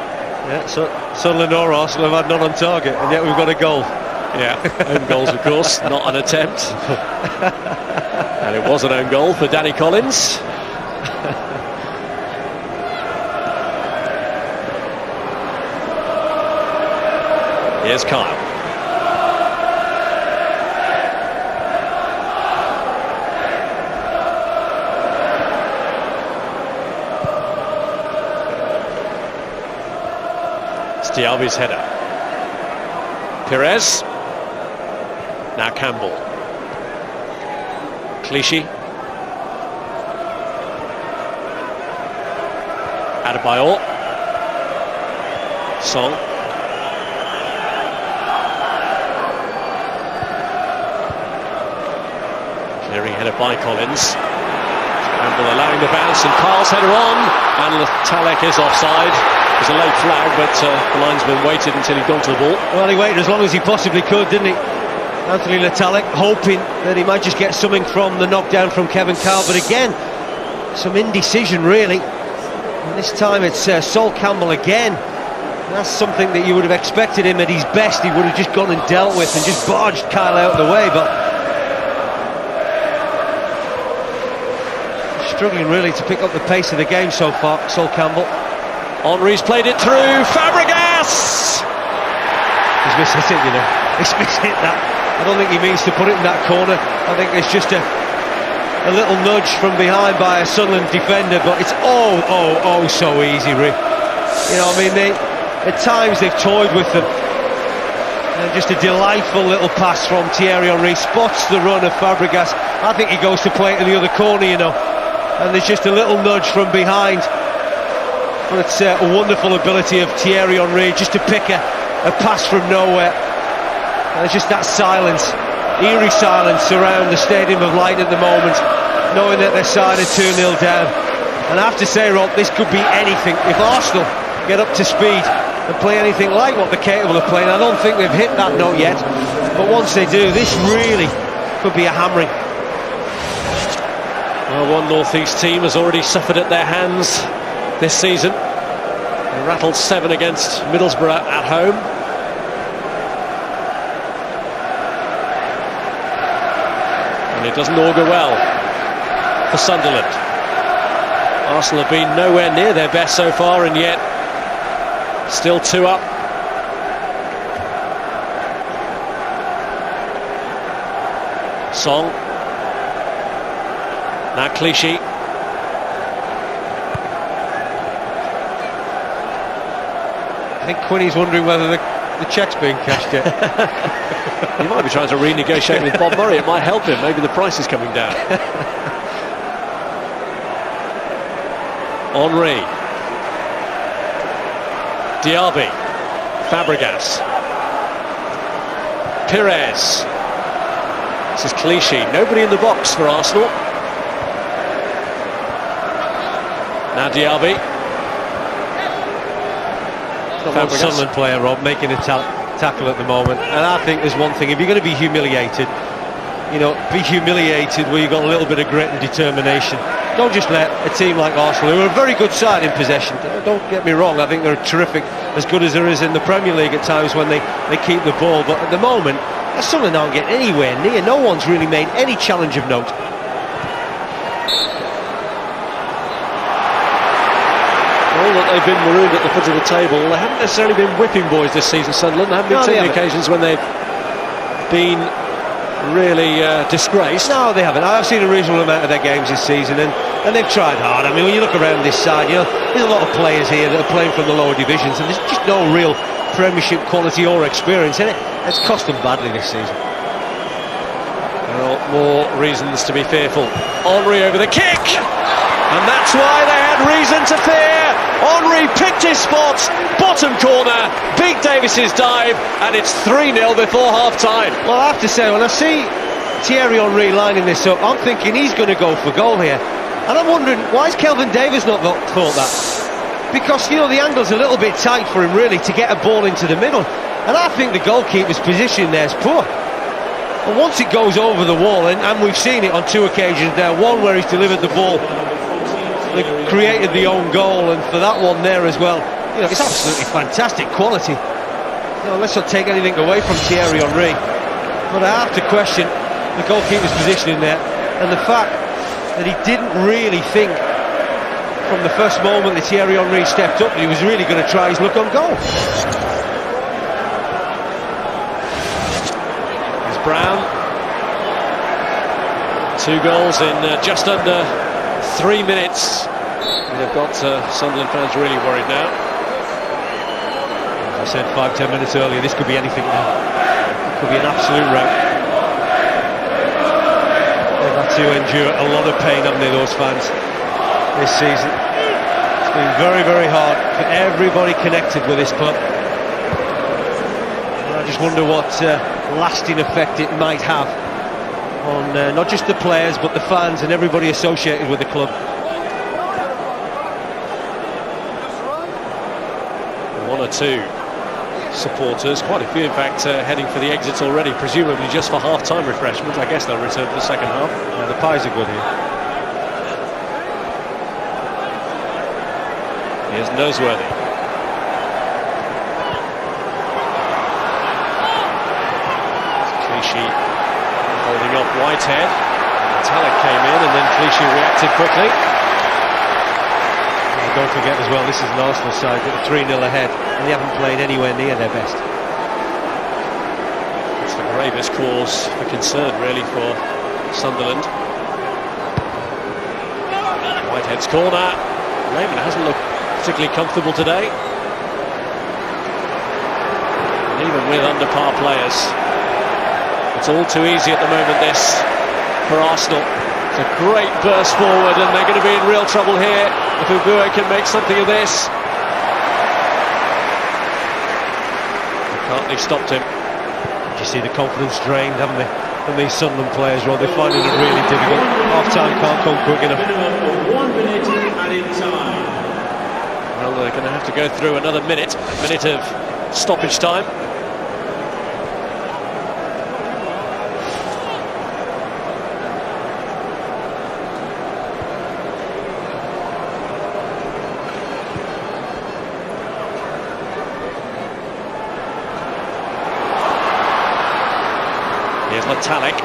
Speaker 5: yeah, so Sunderland or Arsenal have had none on target, and yet we've got a goal.
Speaker 3: Yeah, own goals, of course, not an attempt. And it was an own goal for Danny Collins. Here's Kyle. It's Diaby's header. Pires. Now Campbell. Clichy. Adebayor. Song. Clearing header by Collins. Campbell allowing the bounce, and Carl's header on, and Talek is offside. It was a late flag, but the linesman waited until he'd gone to the ball.
Speaker 5: Well, he waited as long as he possibly could, didn't he? Anthony Letalek hoping that he might just get something from the knockdown from Kevin Carl, but again, some indecision really. And this time it's Sol Campbell again. That's something that you would have expected him at his best. He would have just gone and dealt with and just barged Kyle out of the way, but struggling really to pick up the pace of the game so far, Sol Campbell.
Speaker 3: Henry's played it through. Fàbregas!
Speaker 5: He's mishit it, you know. He's mishit that. I don't think he means to put it in that corner. I think it's just a little nudge from behind by a Sunderland defender, but it's oh so easy, Rick. You know, I mean, at times they've toyed with them. And just a delightful little pass from Thierry Henry, spots the run of Fàbregas. I think he goes to play it in the other corner, you know. And there's just a little nudge from behind. But it's a wonderful ability of Thierry Henry just to pick a pass from nowhere. And it's just that silence, eerie silence around the Stadium of Light at the moment, knowing that their side are 2-0 down. And I have to say, Rob, this could be anything. If Arsenal get up to speed and play anything like what they're capable of playing, I don't think they've hit that note yet. But once they do, this really could be a hammering.
Speaker 3: Well, one North East team has already suffered at their hands this season. They rattled 7 against Middlesbrough at home. And it doesn't augur well for Sunderland. Arsenal have been nowhere near their best so far, and yet still 2 up Song. Now Clichy.
Speaker 5: I think Quinny's wondering whether the cheque's being cashed yet.
Speaker 3: He might be trying to renegotiate with Bob Murray. It might help him. Maybe the price is coming down. Henry. Diaby. Fàbregas. Pires. This is Clichy. Nobody in the box for Arsenal. Now Diaby.
Speaker 5: One Sunderland player, Rob, making a tackle at the moment, and I think there's one thing: if you're going to be humiliated, you know, be humiliated where you've got a little bit of grit and determination. Don't just let a team like Arsenal, who are a very good side in possession, don't get me wrong, I think they're terrific, as good as there is in the Premier League at times when they keep the ball, but at the moment Sunderland aren't getting anywhere near. No one's really made any challenge of note.
Speaker 3: All that they've been marooned at the foot of the table, they haven't necessarily been whipping boys this season, Sunderland. There haven't been too many occasions when they've been really disgraced.
Speaker 5: No, they haven't. I've seen a reasonable amount of their games this season, and they've tried hard. I mean, when you look around this side, you know, there's a lot of players here that are playing from the lower divisions, and there's just no real Premiership quality or experience in it. It's cost them badly this season.
Speaker 3: Well, more reasons to be fearful. Henry over the kick, and that's why they had reason to fear. Henry picked his spot, bottom corner, Big Davis's dive, and it's 3-0 before half-time.
Speaker 5: Well, I have to say, when I see Thierry Henry lining this up, I'm thinking he's going to go for goal here. And I'm wondering, why has Kelvin Davis not thought that? Because, you know, the angle's a little bit tight for him, really, to get a ball into the middle. And I think the goalkeeper's position there is poor. And once it goes over the wall, and we've seen it on two occasions now, one where he's delivered the ball, they created the own goal, and for that one there as well, you know, it's absolutely fantastic quality. You know, let's not take anything away from Thierry Henry, but I have to question the goalkeeper's position in there, and the fact that he didn't really think from the first moment that Thierry Henry stepped up that he was really going to try his luck on goal.
Speaker 3: There's Brown. 2 goals in just under 3 minutes. They've got Sunderland fans really worried now.
Speaker 5: As I said 5-10 minutes earlier, this could be anything now. It could be an absolute rout. They've had to endure a lot of pain, haven't they, those fans, this season. It's been very, very hard for everybody connected with this club. And I just wonder what lasting effect it might have on not just the players but the fans and everybody associated with the club.
Speaker 3: 1 or 2 supporters, quite a few in fact, heading for the exits already, presumably just for half-time refreshment. I guess they'll return for the second half.
Speaker 5: Yeah, the pies are good here.
Speaker 3: Here's Noseworthy. Clichy holding off Whitehead. Talek came in and then Clichy reacted quickly.
Speaker 5: And don't forget as well, this is an Arsenal side that are 3-0 ahead and they haven't played anywhere near their best.
Speaker 3: It's the gravest cause for concern really for Sunderland. Whitehead's corner. Raymond hasn't looked particularly comfortable today. And even with under-par players, it's all too easy at the moment, this, for Arsenal. It's a great burst forward, and they're going to be in real trouble here if Ubué can make something of this. McCartney stopped him.
Speaker 5: You see the confidence drained, haven't they, from these Sunderland players, Rob? They're finding it really difficult. Half-time can't come quick enough.
Speaker 4: 1 minute added time.
Speaker 3: Well, they're going to have to go through another minute of stoppage time. Here's Talek.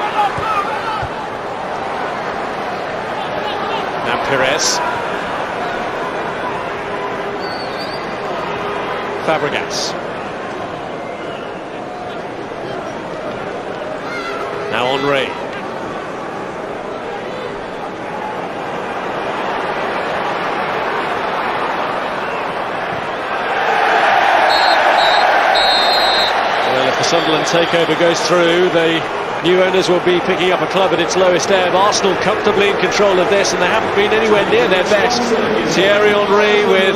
Speaker 3: Now Pires. Fàbregas. Now Henry. Sunderland takeover goes through, the new owners will be picking up a club at its lowest ebb. Arsenal comfortably in control of this, and they haven't been anywhere near their best. Thierry Henry with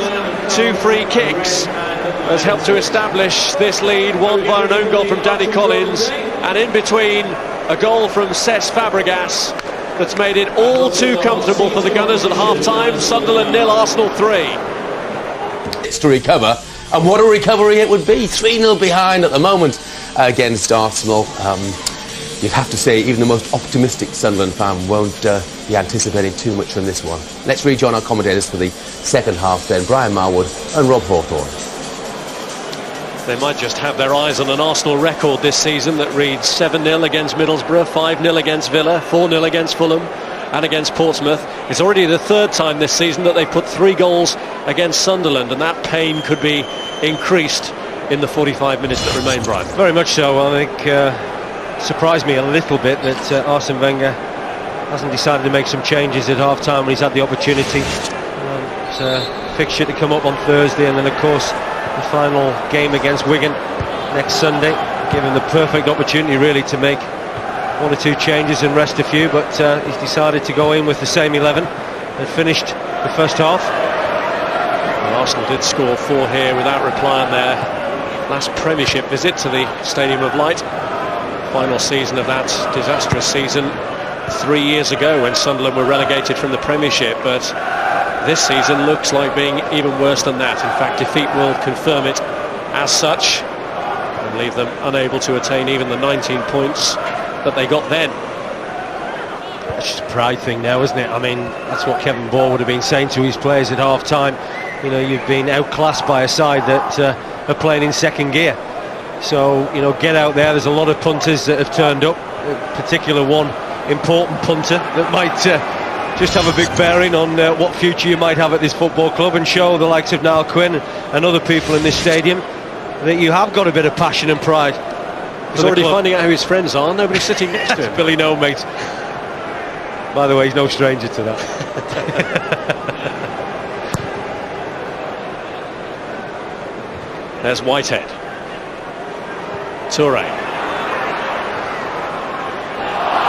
Speaker 3: 2 free kicks has helped to establish this lead, one by an own goal from Danny Collins, and in between a goal from Cesc Fàbregas that's made it all too comfortable for the Gunners at half-time. Sunderland 0, Arsenal 3.
Speaker 2: It's to recover, and what a recovery it would be. 3-0 behind at the moment against Arsenal. You'd have to say even the most optimistic Sunderland fan won't be anticipating too much from this one. Let's rejoin our commentators for the second half then, Brian Marwood and Rob Hawthorne.
Speaker 3: They might just have their eyes on an Arsenal record this season that reads 7-0 against Middlesbrough, 5-0 against Villa, 4-0 against Fulham and against Portsmouth. It's already the 3rd time this season that they put 3 goals against Sunderland, and that pain could be increased in the 45 minutes that remain, Brian.
Speaker 5: Very much so. I think surprised me a little bit that Arsene Wenger hasn't decided to make some changes at half-time when he's had the opportunity. It's a fixture to come up on Thursday, and then of course the final game against Wigan next Sunday, giving the perfect opportunity really to make 1 or 2 changes and rest a few, but he's decided to go in with the same 11 and finished the first half.
Speaker 3: Well, Arsenal did score 4 here without reply on their last Premiership visit to the Stadium of Light. Final season of that disastrous season 3 years ago when Sunderland were relegated from the Premiership, but this season looks like being even worse than that. In fact, defeat will confirm it as such and leave them unable to attain even the 19 points that they got then.
Speaker 5: It's just a pride thing now, isn't it? I mean, that's what Kevin Ball would have been saying to his players at half-time. You know, you've been outclassed by a side that are playing in second gear. So, you know, get out there. There's a lot of punters that have turned up, in particular one important punter that might just have a big bearing on what future you might have at this football club, and show the likes of Niall Quinn and other people in this stadium that you have got a bit of passion and pride.
Speaker 3: He's already finding out who his friends are. Nobody's sitting next to him.
Speaker 5: Billy No, mate. By the way, he's no stranger to that.
Speaker 3: There's Whitehead. Toure.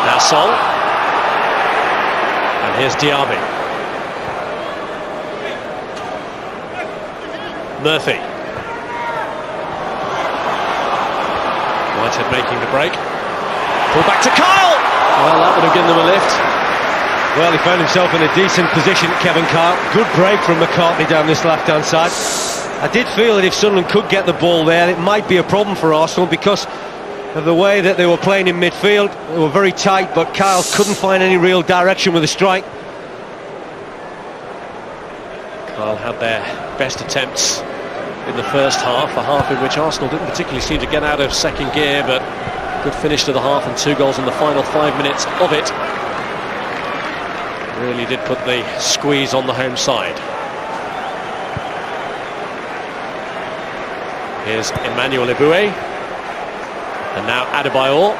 Speaker 3: Now Sol. And here's Diaby. Murphy. Whitehead making the break. Pull back to Kyle. Well, that would have given them a lift.
Speaker 5: Well, he found himself in a decent position, Kevin Kyle. Good break from McCartney down this left-hand side. I did feel that if Sunderland could get the ball there, it might be a problem for Arsenal because of the way that they were playing in midfield. They were very tight, but Kyle couldn't find any real direction with a strike.
Speaker 3: Kyle had their best attempts in the first half, a half in which Arsenal didn't particularly seem to get out of second gear, but good finish to the half and 2 goals in the final 5 minutes of it. Really did put the squeeze on the home side. Here's Emmanuel Eboué, and now Adebayor.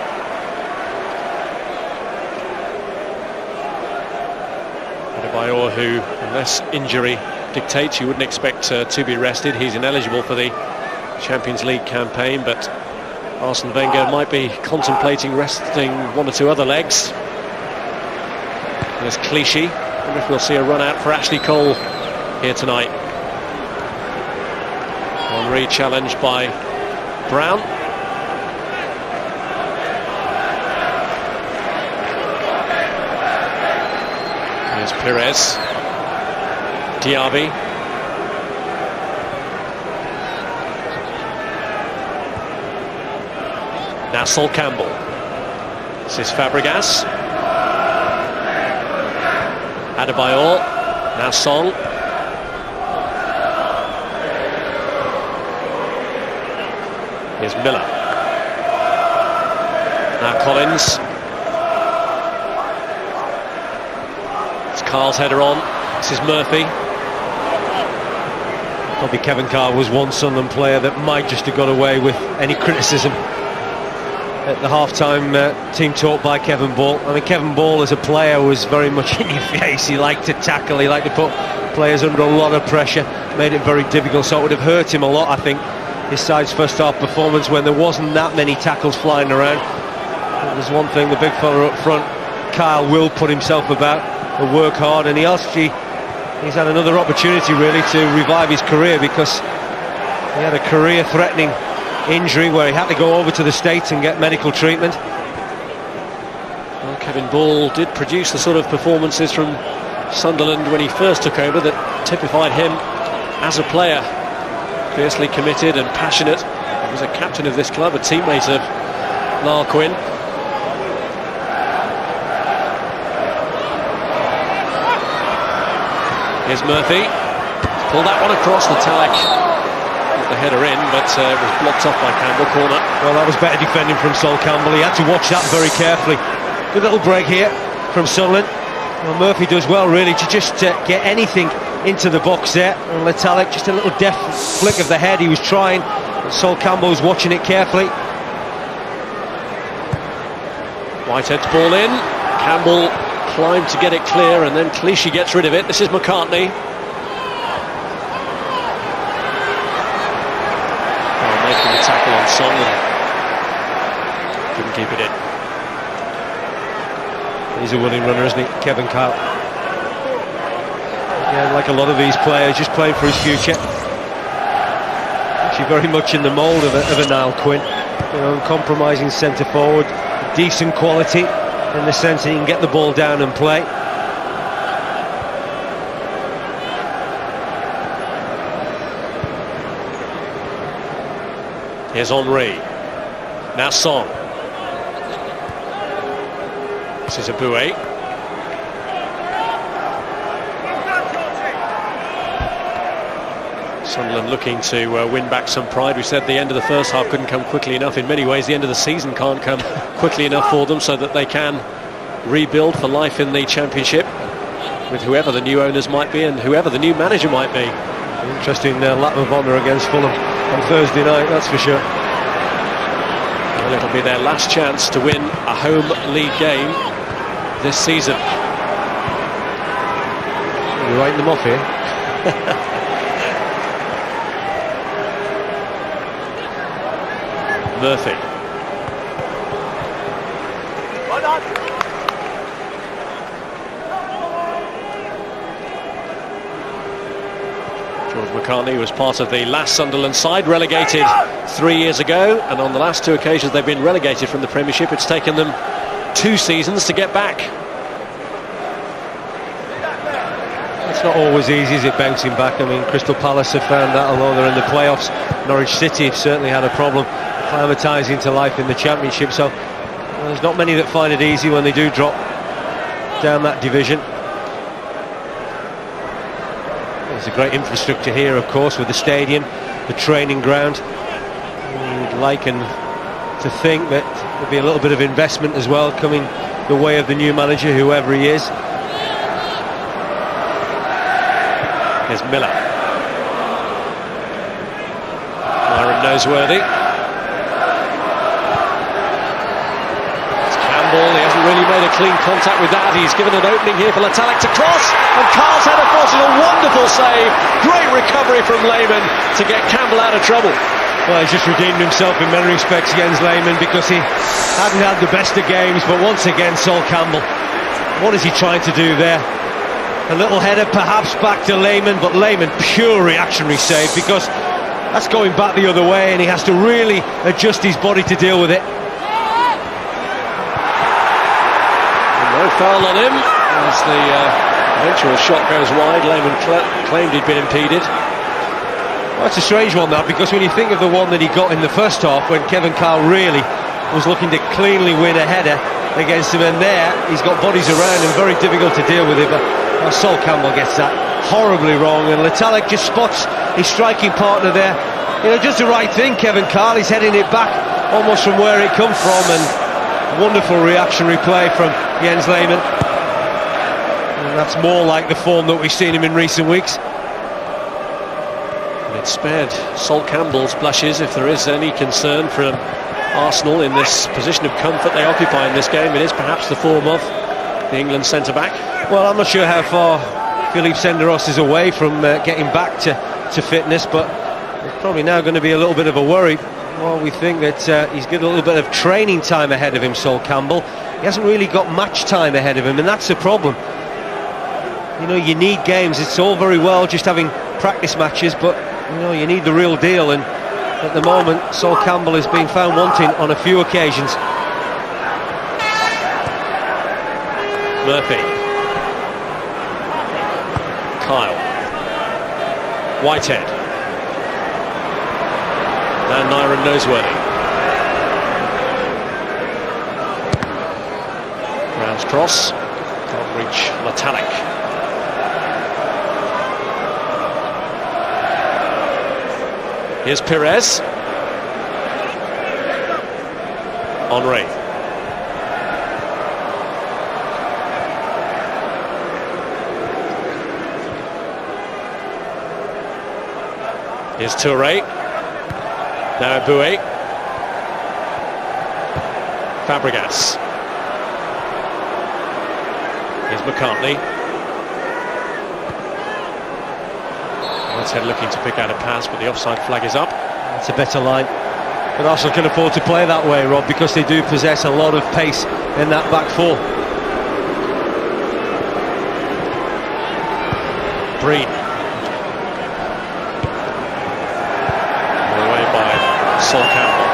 Speaker 3: Adebayor, who, unless injury dictates, you wouldn't expect to be rested. He's ineligible for the Champions League campaign, but Arsene Wenger might be contemplating resting 1 or 2 other legs. There's Clichy. I wonder if we'll see a run out for Ashley Cole here tonight. Henry challenged by Brown. Here's Perez. Diaby. Now Sol Campbell. This is Fàbregas. Adebayor. Now Sol. Here's Miller. Now Collins. It's Carl's header on. This is Murphy.
Speaker 5: Probably Kevin Carl was one Sunderland player that might just have got away with any criticism at the half-time team talk by Kevin Ball. I mean, Kevin Ball as a player was very much in your face. He liked to tackle, he liked to put players under a lot of pressure, made it very difficult, so it would have hurt him a lot, I think, his side's first half performance when there wasn't that many tackles flying around. There's one thing, the big fella up front, Kyle, will put himself about and work hard, and he's had another opportunity really to revive his career, because he had a career-threatening injury where he had to go over to the States and get medical treatment.
Speaker 3: Well, Kevin Ball did produce the sort of performances from Sunderland when he first took over that typified him as a player. Fiercely committed and passionate. He was a captain of this club, a teammate of Niall Quinn. Here's Murphy. Pull that one across. Natalik got the header in, but it was blocked off by Campbell. Corner.
Speaker 5: Well, that was better defending from Sol Campbell. He had to watch that very carefully. Good little break here from Sunderland. Well, Murphy does well really to just get anything into the box there, and Natalik, just a little deft flick of the head. He was trying, but Sol Campbell was watching it carefully.
Speaker 3: Whitehead's ball in. Campbell climbed to get it clear, and then Clichy gets rid of it. This is McCartney. Making the tackle on Song and couldn't keep it in.
Speaker 5: He's a willing runner, isn't he, Kevin Kyle? Yeah, like a lot of these players, just playing for his future. Actually very much in the mould of a Niall Quinn. You know, uncompromising centre forward, decent quality in the sense that he can get the ball down and play.
Speaker 3: Here's Henry. Now Song. This is Aboué. Sunderland looking to win back some pride. We said the end of the first half couldn't come quickly enough. In many ways, the end of the season can't come quickly enough for them, so that they can rebuild for life in the Championship with whoever the new owners might be and whoever the new manager might be.
Speaker 5: Interesting lap of honour against Fulham on Thursday night, that's for sure.
Speaker 3: Well, it'll be their last chance to win a home league game this season.
Speaker 5: You're writing them off here.
Speaker 3: Murphy. George McCartney was part of the last Sunderland side, relegated 3 years ago, and on the last two occasions they've been relegated from the Premiership, it's taken them 2 seasons to get back.
Speaker 5: It's not always easy, is it, bouncing back? I mean, Crystal Palace have found that, although they're in the playoffs. Norwich City have certainly had a problem acclimatising to life in the Championship, so there's not many that find it easy when they do drop down that division. There's a great infrastructure here, of course, with the stadium, the training ground. You'd like and to think that there'll be a little bit of investment as well coming the way of the new manager, whoever he is.
Speaker 3: Here's Miller. Myron Noseworthy. It's Campbell. He hasn't really made a clean contact with that. He's given an opening here for Natalik to cross, and Carl's header forces a wonderful save. Great recovery from Lehmann to get Campbell out of trouble.
Speaker 5: Well, he's just redeemed himself in many respects against Lehmann, because he hadn't had the best of games, but once again, Sol Campbell, what is he trying to do there? A little header perhaps back to Lehmann, but Lehmann, pure reactionary save, because that's going back the other way and he has to really adjust his body to deal with it.
Speaker 3: And no foul on him as the eventual shot goes wide. Lehmann claimed he'd been impeded.
Speaker 5: Well, it's a strange one, that, because when you think of the one that he got in the first half, when Kevin Kyle really was looking to cleanly win a header against him, and there he's got bodies around him, very difficult to deal with it, but Sol Campbell gets that horribly wrong, and Natalik just spots his striking partner there. You know, just the right thing, Kevin Kyle. He's heading it back almost from where it come from, and wonderful reactionary play from Jens Lehmann. And that's more like the form that we've seen him in recent weeks.
Speaker 3: And it spared Sol Campbell's blushes, if there is any concern from Arsenal in this position of comfort they occupy in this game. It is perhaps the form of the England centre-back.
Speaker 5: Well, I'm not sure how far Philippe Senderos is away from getting back to fitness, but probably now going to be a little bit of a worry. Well, we think that he's got a little bit of training time ahead of him, Sol Campbell. He hasn't really got match time ahead of him, and that's the problem. You know, you need games. It's all very well just having practice matches, but you know, you need the real deal, and at the moment Sol Campbell is being found wanting on a few occasions.
Speaker 3: Murphy. Kyle. Whitehead. And Nyron Noseworthy. Brown's cross. Can't reach Latalik. Here's Perez. Henry. Here's Touré. Now Boué. Fàbregas. Here's McCartney. Whitehead looking to pick out a pass, but the offside flag is up.
Speaker 5: It's a better line. But Arsenal can afford to play that way, Rob, because they do possess a lot of pace in that back four.
Speaker 3: Breen. Away by Sol Campbell.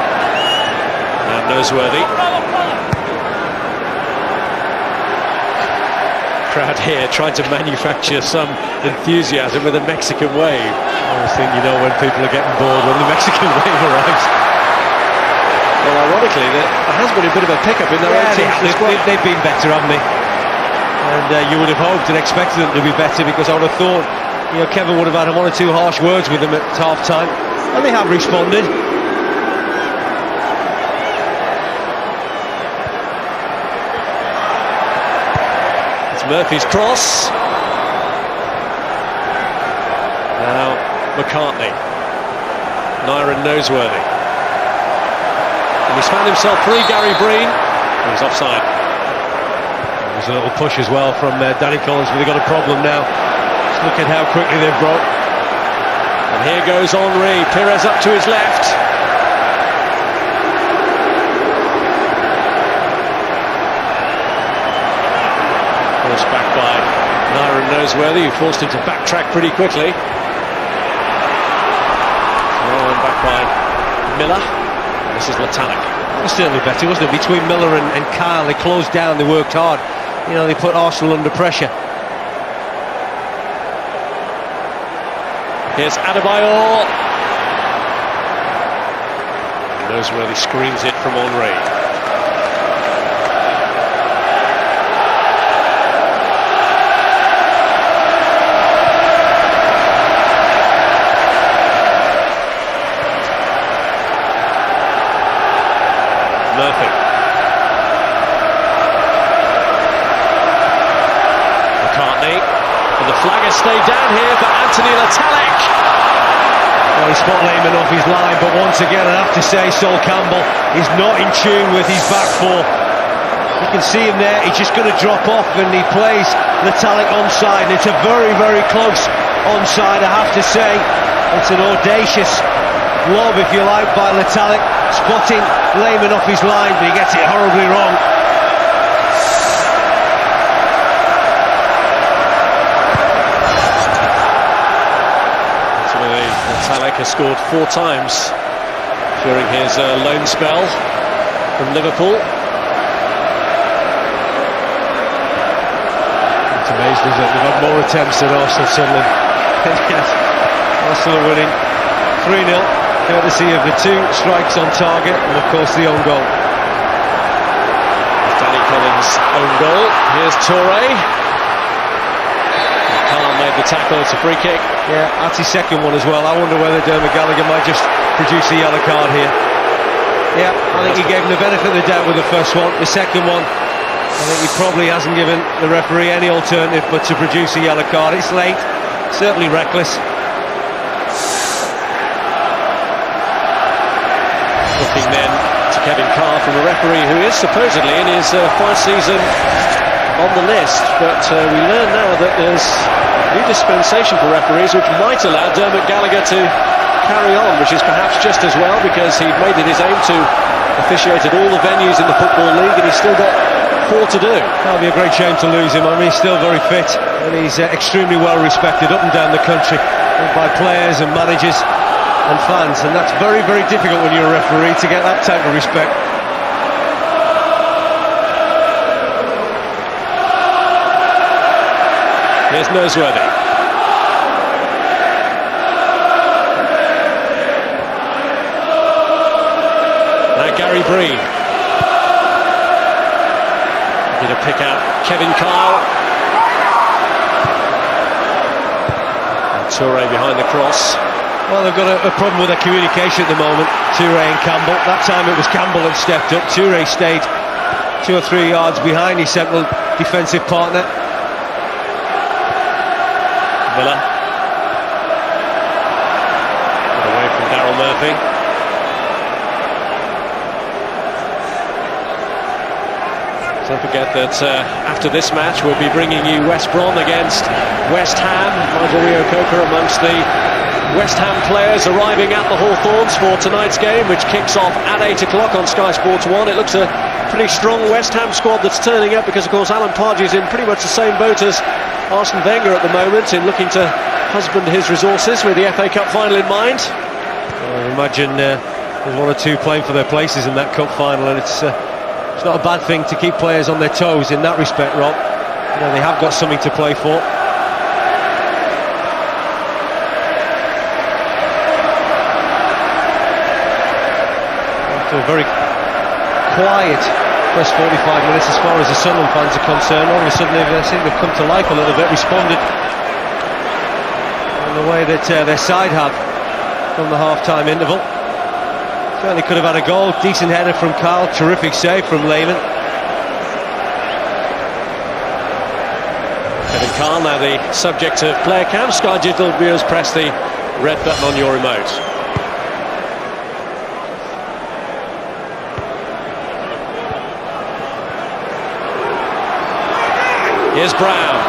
Speaker 3: And Noseworthy. Crowd here trying to manufacture some enthusiasm with a Mexican wave.
Speaker 5: I always think, you know, when people are getting bored when the Mexican wave arrives.
Speaker 3: Well, ironically, there has been a bit of a pickup in their own team.
Speaker 5: They've been better, haven't they? And you would have hoped and expected them to be better, because I would have thought, you know, Kevin would have had one or two harsh words with them at half-time, and they have responded.
Speaker 3: It's Murphy's cross. Now McCartney. Nyron Noseworthy. And he's found himself free, Gary Breen. He's offside.
Speaker 5: There's a little push as well from Danny Collins, but they've got a problem now. Just look at how quickly they've broke.
Speaker 3: And here goes Henry. Perez up to his left. Forced back by Nyron Noseworthy, who forced him to backtrack pretty quickly. And back by Miller. And this is Latalik.
Speaker 5: It was certainly better, wasn't it? Between Miller and Kyle, they closed down, they worked hard. You know, they put Arsenal under pressure.
Speaker 3: Here's Adebayor. Noseworthy screens it from Henry. Murphy. McCartney. And the flag has stayed down here for Anthony Latalik.
Speaker 5: Well, he spot Lehmann off his line, but once again I have to say Sol Campbell is not in tune with his back four. You can see him there, he's just going to drop off, and he plays Latalik onside, and it's a very, very close onside, I have to say. It's an audacious lob, if you like, by Latalik, spotting Lehmann off his line, but he gets it horribly wrong.
Speaker 3: Latalik has scored 4 times during his loan spell from Liverpool.
Speaker 5: It's amazing, isn't it? They've had more attempts than Arsenal, Sunderland. And yet, Arsenal are winning 3-0, courtesy of the 2 strikes on target and, of course, the own goal.
Speaker 3: Danny Collins' own goal. Here's Touré. Kyle made the tackle, it's a free kick.
Speaker 5: Yeah, that's his second one as well. I wonder whether Dermot Gallagher might just produce a yellow card here. Yeah, I think he gave him the benefit of the doubt with the first one. The second one, I think he probably hasn't given the referee any alternative but to produce a yellow card. It's late, certainly reckless.
Speaker 3: Looking then to Kevin Carr from a referee who is supposedly in his 4th season on the list, but we learn now that there's new dispensation for referees which might allow Dermot Gallagher to carry on, which is perhaps just as well, because he made it his aim to officiate at all the venues in the Football League, and he's still got 4 to do.
Speaker 5: That'll be a great shame to lose him. I mean, he's still very fit, and he's extremely well respected up and down the country by players and managers and fans, and that's very, very difficult when you're a referee to get that type of respect.
Speaker 3: Here's Noseworthy. Now Gary Breen. Going to pick out Kevin Kyle. And Toure behind the cross.
Speaker 5: Well, they've got a problem with their communication at the moment, Toure and Campbell. That time it was Campbell that stepped up. Toure stayed 2 or 3 yards behind his central defensive partner.
Speaker 3: Miller. Got away from Daryl Murphy. Don't forget that after this match we'll be bringing you West Brom against West Ham. Nigel Reo-Coker amongst the West Ham players arriving at the Hawthorns for tonight's game, which kicks off at 8 o'clock on Sky Sports 1. It looks a pretty strong West Ham squad that's turning up, because of course Alan Pardew is in pretty much the same boat as Arsene Wenger at the moment, in looking to husband his resources with the FA Cup final in mind.
Speaker 5: I imagine there's 1 or 2 playing for their places in that cup final, and it's not a bad thing to keep players on their toes in that respect, Rob. You know, they have got something to play for. After a very quiet first 45 minutes as far as the Sunderland fans are concerned, all of a sudden they've seemed to have come to life a little bit, responded in the way that their side have from the half-time interval. Certainly could have had a goal. Decent header from Kyle, terrific save from Leyland.
Speaker 3: Kevin Kyle now the subject of player cam. Sky Digital viewers, press the red button on your remote. Here's Brown.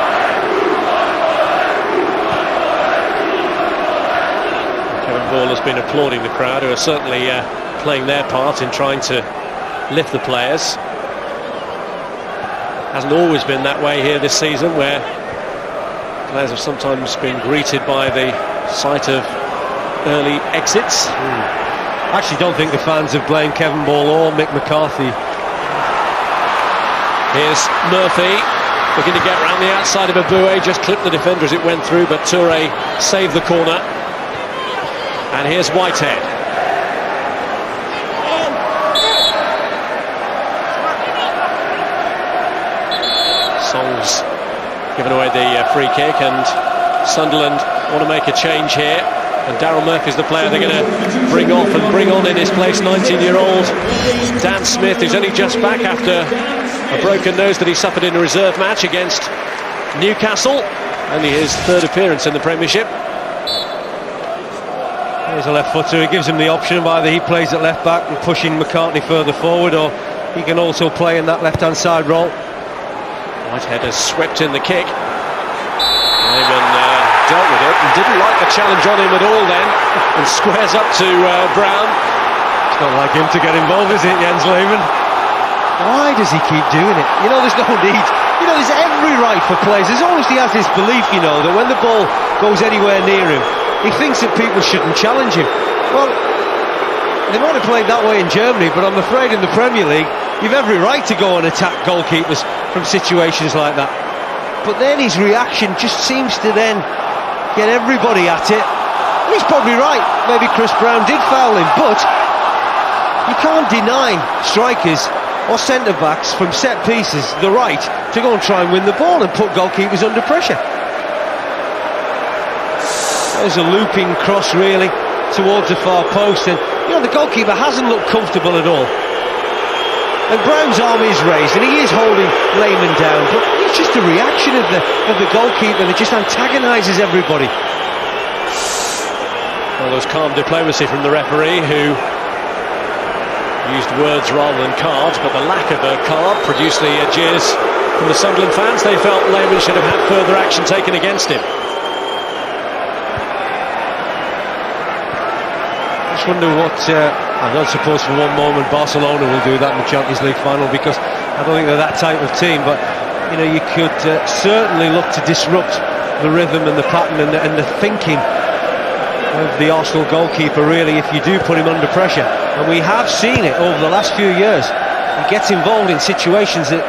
Speaker 3: Kevin Ball has been applauding the crowd, who are certainly playing their part in trying to lift the players. Hasn't always been that way here this season, where players have sometimes been greeted by the sight of early exits.
Speaker 5: I actually don't think the fans have blamed Kevin Ball or Mick McCarthy.
Speaker 3: Here's Murphy looking to get round the outside of Aboué, just clipped the defender as it went through, but Toure saved the corner. And here's Whitehead. Song's given away the free kick, and Sunderland want to make a change here. And Daryl Murphy's the player they're going to bring off and bring on in his place, 19-year-old Dan Smith, who's only just back after a broken nose that he suffered in a reserve match against Newcastle. Only his 3rd appearance in the Premiership.
Speaker 5: Here's a left footer. He gives him the option of either he plays at left back and pushing McCartney further forward, or he can also play in that left-hand side role.
Speaker 3: Whitehead has swept in the kick. Lehman dealt with it and didn't like the challenge on him at all then, and squares up to Brown.
Speaker 5: It's not like him to get involved, is it, Jens Lehmann? Why does he keep doing it? You know, there's no need. You know, there's every right for players. There's always he has this belief, you know, that when the ball goes anywhere near him, he thinks that people shouldn't challenge him. Well, they might have played that way in Germany, but I'm afraid in the Premier League, you've every right to go and attack goalkeepers from situations like that. But then his reaction just seems to then get everybody at it. And he's probably right. Maybe Chris Brown did foul him, but you can't deny strikers or centre-backs from set pieces the right to go and try and win the ball and put goalkeepers under pressure. That was a looping cross really towards the far post, and you know, the goalkeeper hasn't looked comfortable at all. And Brown's arm is raised and he is holding Lehmann down, but it's just a reaction of the goalkeeper that just antagonises everybody.
Speaker 3: Well, there was calm diplomacy from the referee, who used words rather than cards, but the lack of a card produced the jeers from the Sunderland fans. They felt Lehmann should have had further action taken against him.
Speaker 5: just wonder what, I don't suppose for one moment Barcelona will do that in the Champions League final, because I don't think they're that type of team, but you know, you could certainly look to disrupt the rhythm and the pattern and the thinking of the Arsenal goalkeeper, really, if you do put him under pressure. And we have seen it over the last few years. He gets involved in situations that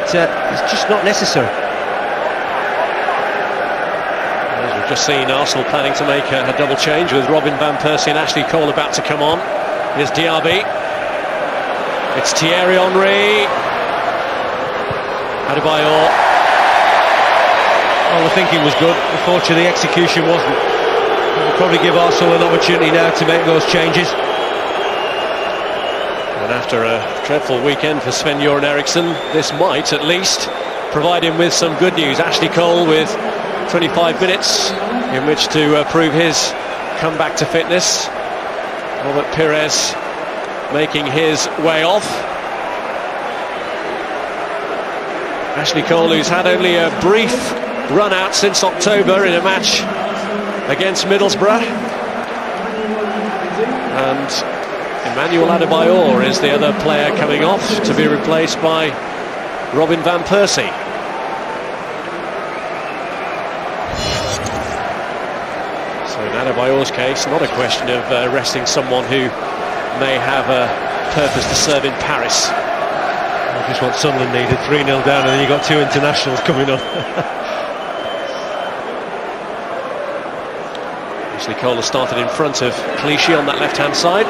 Speaker 5: is just not necessary.
Speaker 3: As we've just seen, Arsenal planning to make a double change with Robin van Persie and Ashley Cole about to come on. Here's Diaby. It's Thierry Henry. Adebayor.
Speaker 5: Well, the thinking was good. Unfortunately, the execution wasn't. It'll probably give Arsenal an opportunity now to make those changes.
Speaker 3: And after a dreadful weekend for Sven-Göran Eriksson, this might at least provide him with some good news. Ashley Cole with 25 minutes in which to prove his comeback to fitness. Robert Pires making his way off. Ashley Cole, who's had only a brief run out since October in a match against Middlesbrough. And Emmanuel Adebayor is the other player coming off to be replaced by Robin van Persie. So in Adebayor's case, not a question of resting someone who may have a purpose to serve in Paris.
Speaker 5: Just what Sunderland needed, 3-0 down, and then you've got two internationals coming on.
Speaker 3: Ashley Cole has started in front of Clichy on that left-hand side.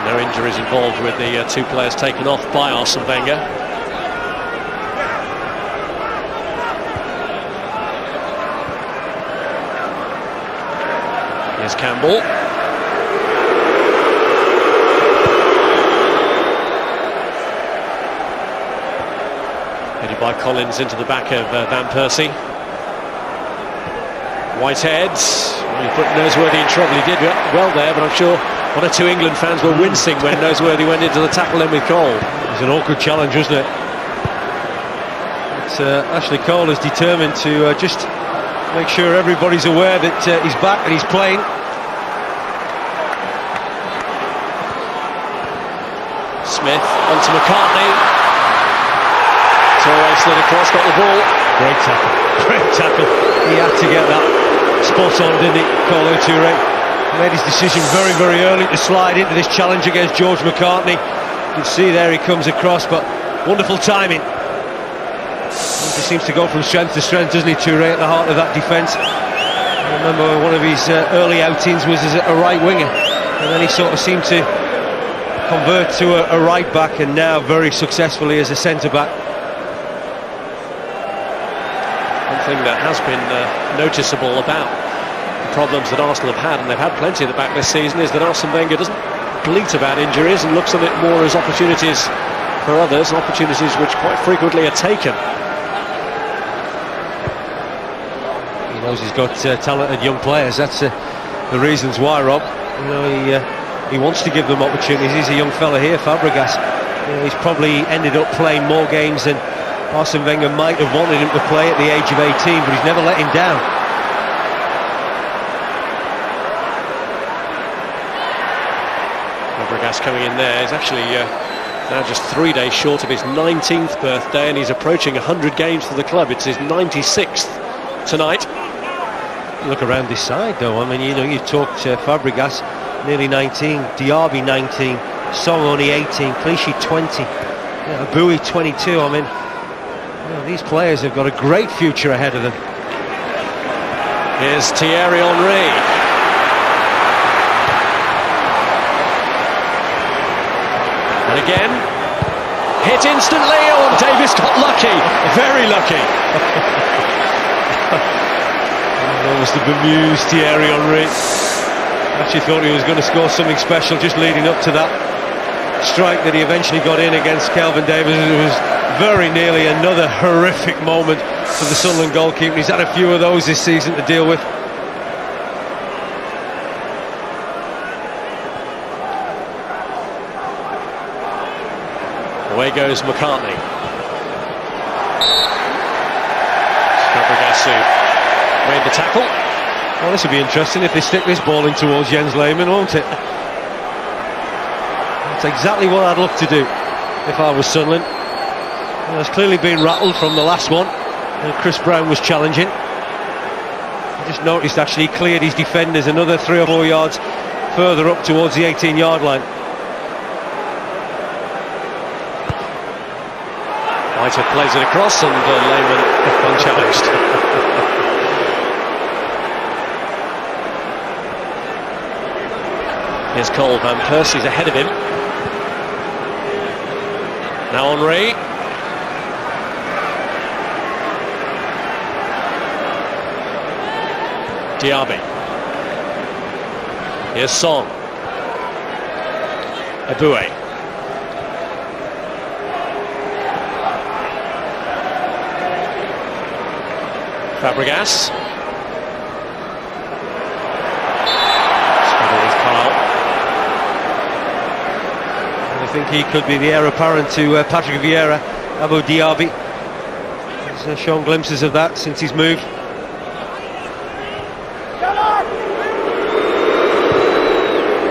Speaker 3: No injuries involved with the two players taken off by Arsene Wenger. Here's Campbell. Headed by Collins into the back of Van Persie. Whitehead. Well, he put Noseworthy in trouble. He did well there, but I'm sure one or two England fans were wincing when Noseworthy went into the tackle in with Cole.
Speaker 5: It was an awkward challenge, wasn't it? But, Ashley Cole is determined to just make sure everybody's aware that he's back and he's playing.
Speaker 3: Smith onto McCartney. Torre slid across, got the ball.
Speaker 5: Great tackle, great tackle. He had to get that spot on, didn't he, Kolo Touré? Made his decision very, very early to slide into this challenge against George McCartney. You can see there he comes across, but wonderful timing. He seems to go from strength to strength, doesn't he, Touré, at the heart of that defence. I remember one of his early outings was as a right winger, and then he sort of seemed to convert to a right back, and now very successfully as a centre back.
Speaker 3: One thing that has been noticeable about the problems that Arsenal have had, and they've had plenty at the back this season, is that Arsene Wenger doesn't bleat about injuries and looks at it more as opportunities for others, opportunities which quite frequently are taken.
Speaker 5: He knows he's got talented young players. That's the reasons why, Rob. You know, he wants to give them opportunities. He's a young fella here, Fàbregas. You know, he's probably ended up playing more games than Arsene Wenger might have wanted him to play at the age of 18, but he's never let him down.
Speaker 3: Fàbregas coming in there is actually now just 3 days short of his 19th birthday, and he's approaching 100 games for the club. It's his 96th tonight.
Speaker 5: Look around this side, though. I mean, you know, you talked Fàbregas, nearly 19, Diaby 19, Song only 18, Clichy 20, Abui 22. I mean, you know, these players have got a great future ahead of them.
Speaker 3: Here's Thierry Henry. And again, hit instantly. Oh, Davis got lucky, very lucky.
Speaker 5: Almost the bemused Thierry Henry. Actually thought he was going to score something special just leading up to that strike that he eventually got in against Calvin Davis. It was very nearly another horrific moment for the Sunderland goalkeeper. He's had a few of those this season to deal with.
Speaker 3: Away goes McCartney. Fàbregas Fàbregas who made the tackle.
Speaker 5: Well, this will be interesting if they stick this ball in towards Jens Lehmann, won't it? That's exactly what I'd look to do if I was Sunderland. Well, it's clearly been rattled from the last one, and Chris Brown was challenging. I just noticed actually he cleared his defenders another 3 or 4 yards further up towards the 18-yard line.
Speaker 3: Whitehead plays it across and Lehmann unchallenged. Here's Cole, Van Persie's ahead of him. Now Henry. Diaby. Here's Song. Eboué. Fàbregas. With Kyle.
Speaker 5: I think he could be the heir apparent to Patrick Vieira. Abou Diaby has shown glimpses of that since his move.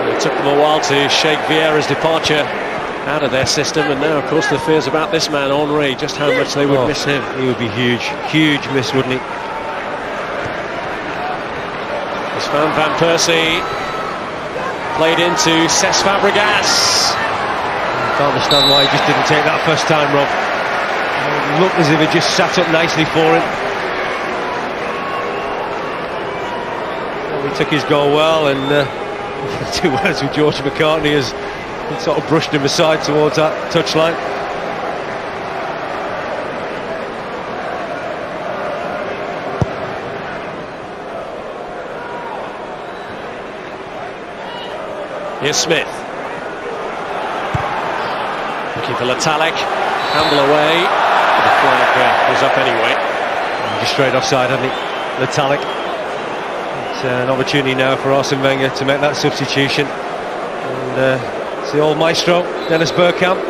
Speaker 3: It took them a while to shake Vieira's departure out of their system, and now of course the fears about this man Henry, just how much they would miss him.
Speaker 5: He would be huge miss, wouldn't he?
Speaker 3: It's Van Persie played into Cesc Fàbregas.
Speaker 5: I can't understand why he just didn't take that first time, Rob. It looked as if it just sat up nicely for him. Well, he took his goal well, and 2 words with George McCartney as he sort of brushed him aside towards that touchline.
Speaker 3: Here's Smith. Looking for Letalic. Campbell away. The flag was up anyway.
Speaker 5: Just straight offside, hadn't he? Letalic. It's an opportunity now for Arsene Wenger to make that substitution. And it's the old maestro, Dennis Bergkamp.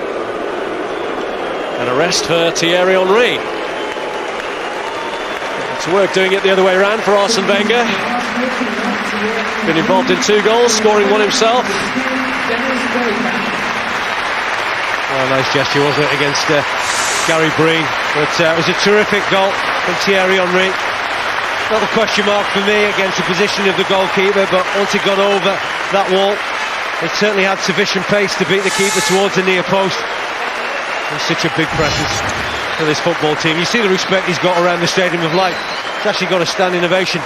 Speaker 3: An arrest for Thierry Henry. It's work doing it the other way around for Arsene Wenger. Been involved in 2 goals, scoring 1 himself.
Speaker 5: Well, nice gesture, wasn't it, against Gary Breen? But it was a terrific goal from Thierry Henry. Not a question mark for me against the position of the goalkeeper, but once it got over that wall, it certainly had sufficient pace to beat the keeper towards the near post. He's such a big presence for this football team. You see the respect he's got around the Stadium of Light. He's actually got a standing ovation.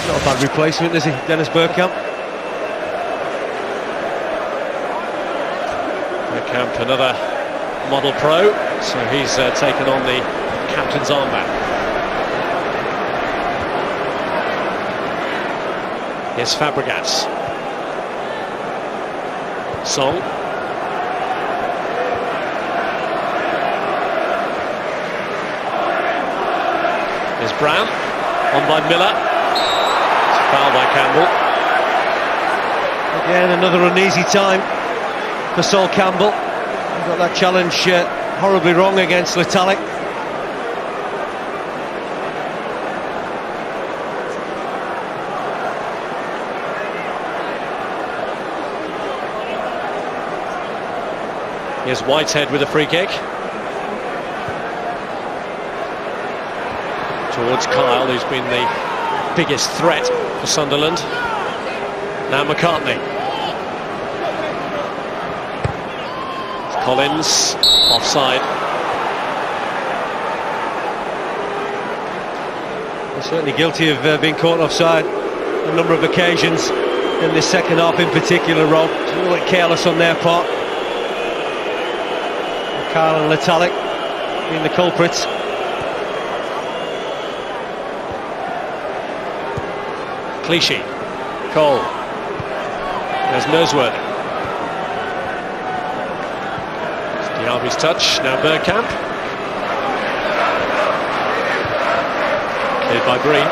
Speaker 5: Not a bad replacement, is he, Dennis Bergkamp?
Speaker 3: Bergkamp, another model pro, so he's taken on the captain's armband. Here's Fàbregas. Song. Here's Brown, on by Miller. Foul by Campbell.
Speaker 5: Again, another uneasy time for Sol Campbell. He got that challenge horribly wrong against Letalic.
Speaker 3: Here's Whitehead with a free kick. Towards Kyle, who's been the biggest threat for Sunderland. Now McCartney. Collins, offside.
Speaker 5: They're certainly guilty of being caught offside on a number of occasions in this second half in particular, Rob. It's a little bit careless on their part. Kyle and Letalic being the culprits.
Speaker 3: Clichy. Cole. There's Noseworthy. Diaby's touch. Now Bergkamp. Cleared by Breen.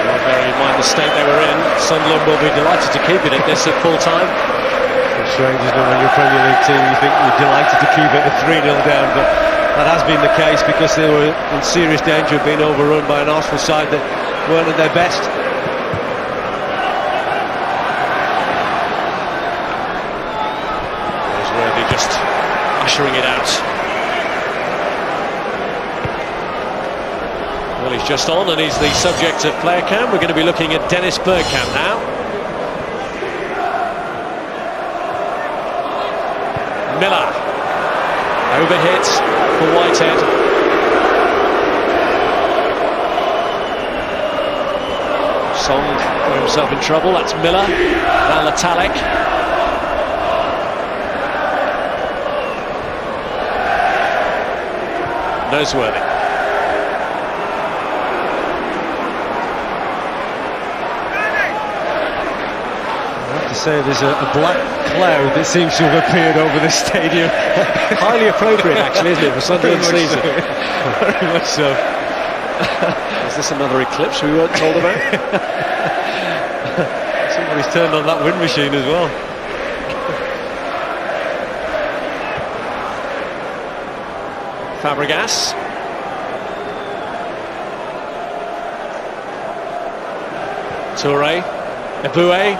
Speaker 3: Well, bearing in mind the state they were in, Sunderland will be delighted to keep it at this at full time.
Speaker 5: It's strange, isn't it, when you're a Premier League team, you think you're delighted to keep it at 3-0 down, but that has been the case because they were in serious danger of being overrun by an Arsenal side that weren't at their best. There's Worthy just ushering it out. Well, he's just on and he's the subject of player cam. We're going to be looking at Dennis Bergkamp now. Miller. Overhit for Whitehead. Song got himself in trouble. That's Miller. Now Latalik. Noseworthy. Say there's a black cloud that seems to have appeared over the stadium.
Speaker 3: Highly appropriate, actually, isn't it, for Sunderland season?
Speaker 5: Very much so.
Speaker 3: Is this another eclipse we weren't told about?
Speaker 5: Somebody's turned on that wind machine as well.
Speaker 3: Fàbregas. Touré. Eboué.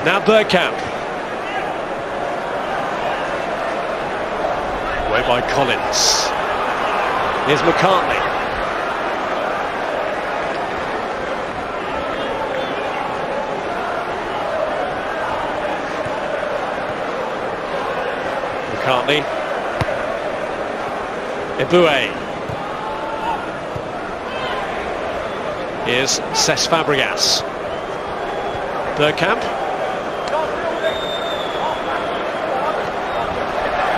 Speaker 3: Now Bergkamp. Away by Collins. Here's McCartney. McCartney. Eboué. Here's Cesc Fàbregas. Bergkamp.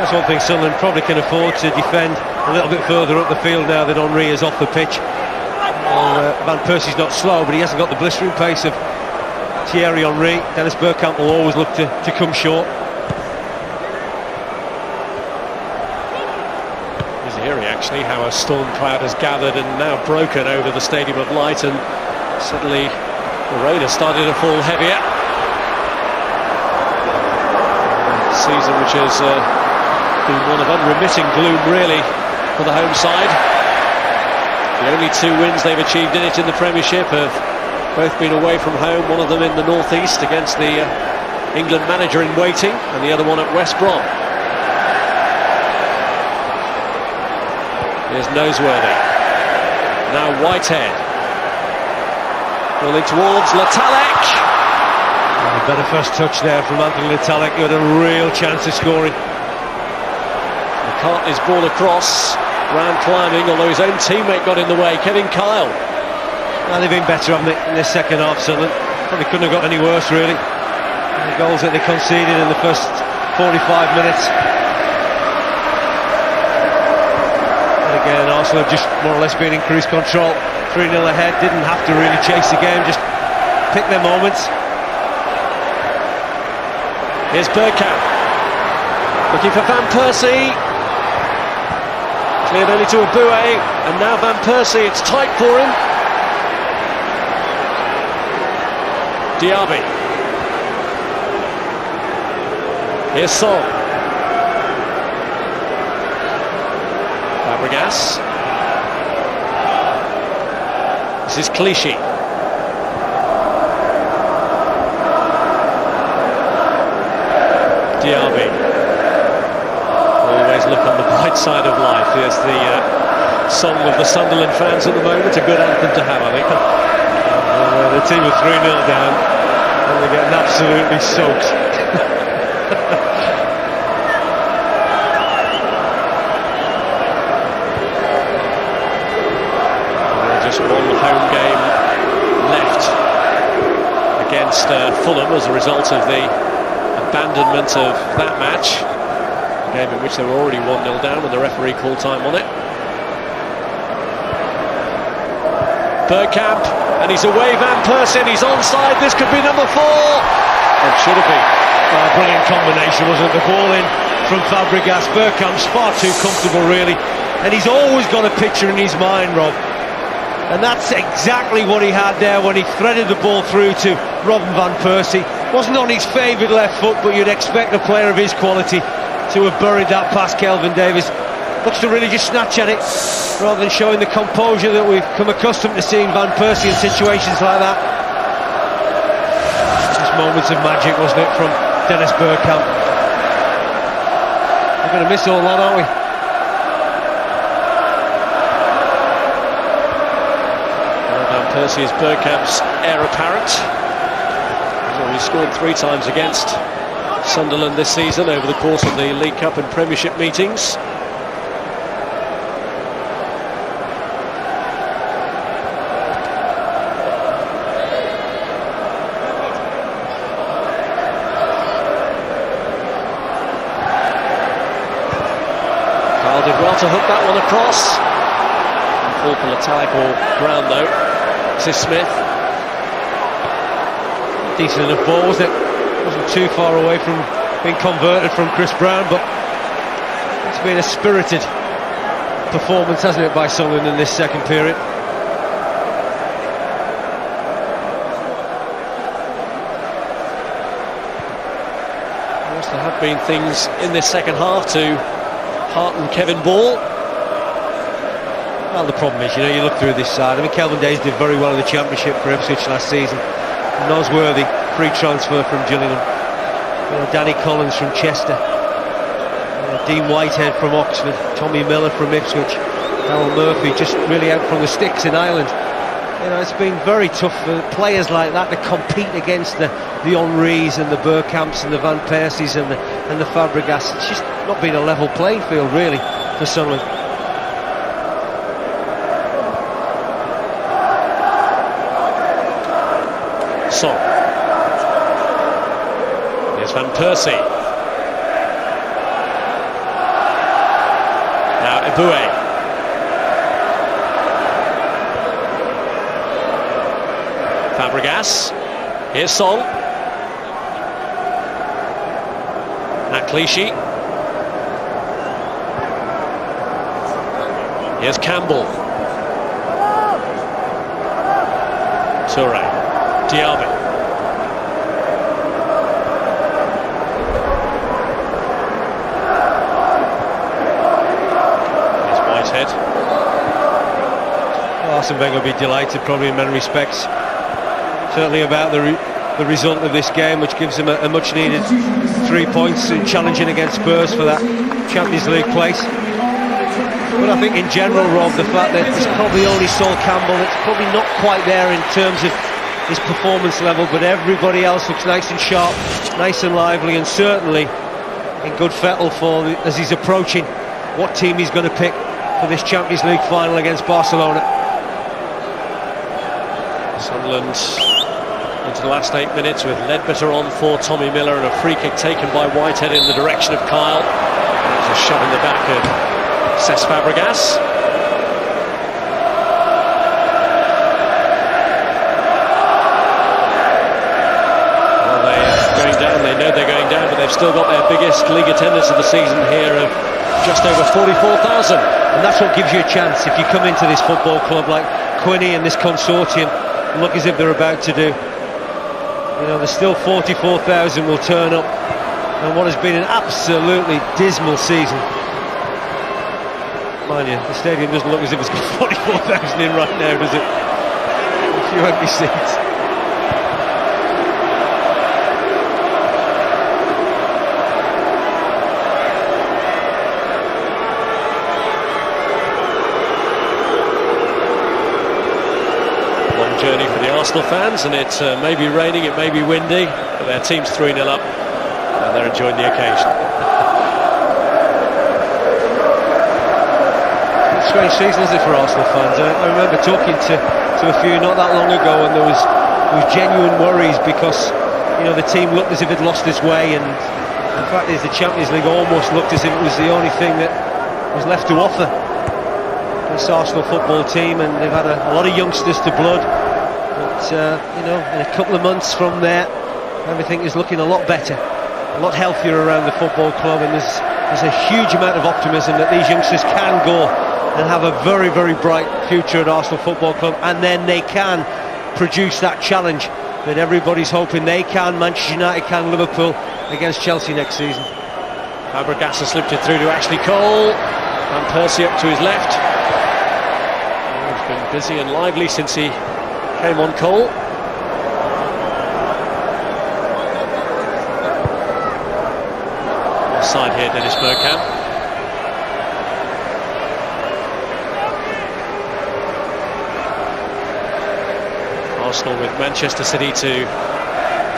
Speaker 5: That's one thing Sunderland probably can afford, to defend a little bit further up the field now that Henry is off the pitch. Van Persie's not slow, but he hasn't got the blistering pace of Thierry Henry. Dennis Bergkamp will always look to come short.
Speaker 3: There's Henry, actually, how a storm cloud has gathered and now broken over the Stadium of Light, and suddenly the rain has started to fall heavier. Season which has been one of unremitting gloom, really, for the home side. The only 2 wins they've achieved in it in the Premiership have both been away from home, one of them in the northeast against the England manager in waiting, and the other one at West Brom. Here's Noseworthy. Now Whitehead. Rolling towards Latalik.
Speaker 5: A better first touch there from Anthony Latalik, who had a real chance of scoring.
Speaker 3: McCartney's ball across, round climbing, although his own teammate got in the way, Kevin Kyle.
Speaker 5: Well, they've been better, haven't they, in the second half, Sunderland. Probably couldn't have got any worse, really. The goals that they conceded in the first 45 minutes. And again, Arsenal have just more or less been in cruise control. 3-0 ahead, didn't have to really chase the game, just pick their moments.
Speaker 3: Here's Bergkamp. Looking for Van Persie. Cleared only to Eboué, and now Van Persie, it's tight for him. Diaby. Here's Song. Fàbregas. This is Clichy. Diaby. Always look on the bright side of life. Here's the song of the Sunderland fans at the moment. A good anthem to have, I think.
Speaker 5: The team are 3-0 down, and they're getting absolutely soaked.
Speaker 3: Just one home game left against Fulham as a result of the abandonment of that match. A game in which they were already 1-0 down when the referee called time on it. Bergkamp, and he's away, Van Persie, and he's onside. This could be number 4. It should have been.
Speaker 5: Brilliant combination, wasn't it? The ball in from Fàbregas. Bergkamp's far too comfortable, really, and he's always got a picture in his mind, Rob. And that's exactly what he had there when he threaded the ball through to Robin Van Persie. wasn't on his favoured left foot, but you'd expect a player of his quality to have buried that past Kelvin Davies. Looks to really just snatch at it, rather than showing the composure that we've come accustomed to seeing Van Persie in situations like that. Just moments of magic, wasn't it, from Dennis Bergkamp? We're going to miss all that, aren't we?
Speaker 3: Van Persie is Bergkamp's heir apparent. He's already scored 3 times against Sunderland this season over the course of the League Cup and Premiership meetings. Kyle did well to hook that one across. Awful attack or ground though. This is Smith.
Speaker 5: Decent enough ball, wasn't it? Wasn't too far away from being converted from Chris Brown, but it's been a spirited performance, hasn't it, by Sunderland in this second period.
Speaker 3: There have been things in this second half to hearten Kevin Ball.
Speaker 5: Well, the problem is, you look through this side. I mean, Kelvin Davies did very well in the Championship for Ipswich last season. Nosworthy, free transfer from Gillingham. Danny Collins from Chester. Dean Whitehead from Oxford. Tommy Miller from Ipswich. Darryl Murphy just really out from the sticks in Ireland. It's been very tough for players like that to compete against the Henrys and the Bergkamps and the Van Persies and the Fàbregas. It's just not been a level playing field, really, for Sunderland.
Speaker 3: Song. Here's Van Persie. Now Eboué. Fàbregas. Here's Song. Now Clichy. Here's Campbell. Touré. Diaby. Here's Whitehead.
Speaker 5: Arsene Wenger will be delighted, probably in many respects. Certainly about the result of this game, which gives him a much needed 3 points in challenging against Spurs for that Champions League place. But I think in general, Rob, the fact that it's probably only Sol Campbell that's probably not quite there in terms of his performance level, but everybody else looks nice and sharp, nice and lively, and certainly in good fettle as he's approaching what team he's going to pick for this Champions League final against Barcelona.
Speaker 3: Sunderland into the last 8 minutes with Ledbetter on for Tommy Miller, and a free kick taken by Whitehead in the direction of Kyle. There's a shot in the back of Cesc Fàbregas. Well, they're going down, they know they're going down, but they've still got their biggest league attendance of the season here of just over 44,000.
Speaker 5: And that's what gives you a chance if you come into this football club like Quinny and this consortium look as if they're about to do. There's still 44,000 will turn up, and what has been an absolutely dismal season. Mind you, the stadium doesn't look as if it's got 44,000 in right now, does it? A few empty seats.
Speaker 3: Journey for the Arsenal fans, and it may be raining, it may be windy, but their team's 3-0 up and they're enjoying the occasion.
Speaker 5: Strange season, isn't it, for Arsenal fans? I remember talking to a few not that long ago, and there was genuine worries because the team looked as if it lost its way, and in fact the Champions League almost looked as if it was the only thing that was left to offer this Arsenal football team, and they've had a lot of youngsters to blood. But, in a couple of months from there, everything is looking a lot better, a lot healthier around the football club, and there's a huge amount of optimism that these youngsters can go and have a very, very bright future at Arsenal Football Club, and then they can produce that challenge that everybody's hoping they can. Manchester United can, Liverpool against Chelsea next season.
Speaker 3: Fàbregas has slipped it through to Ashley Cole. Van Persie up to his left. He's been busy and lively since he came on, Cole. Offside here, Dennis Bergkamp. Arsenal with Manchester City to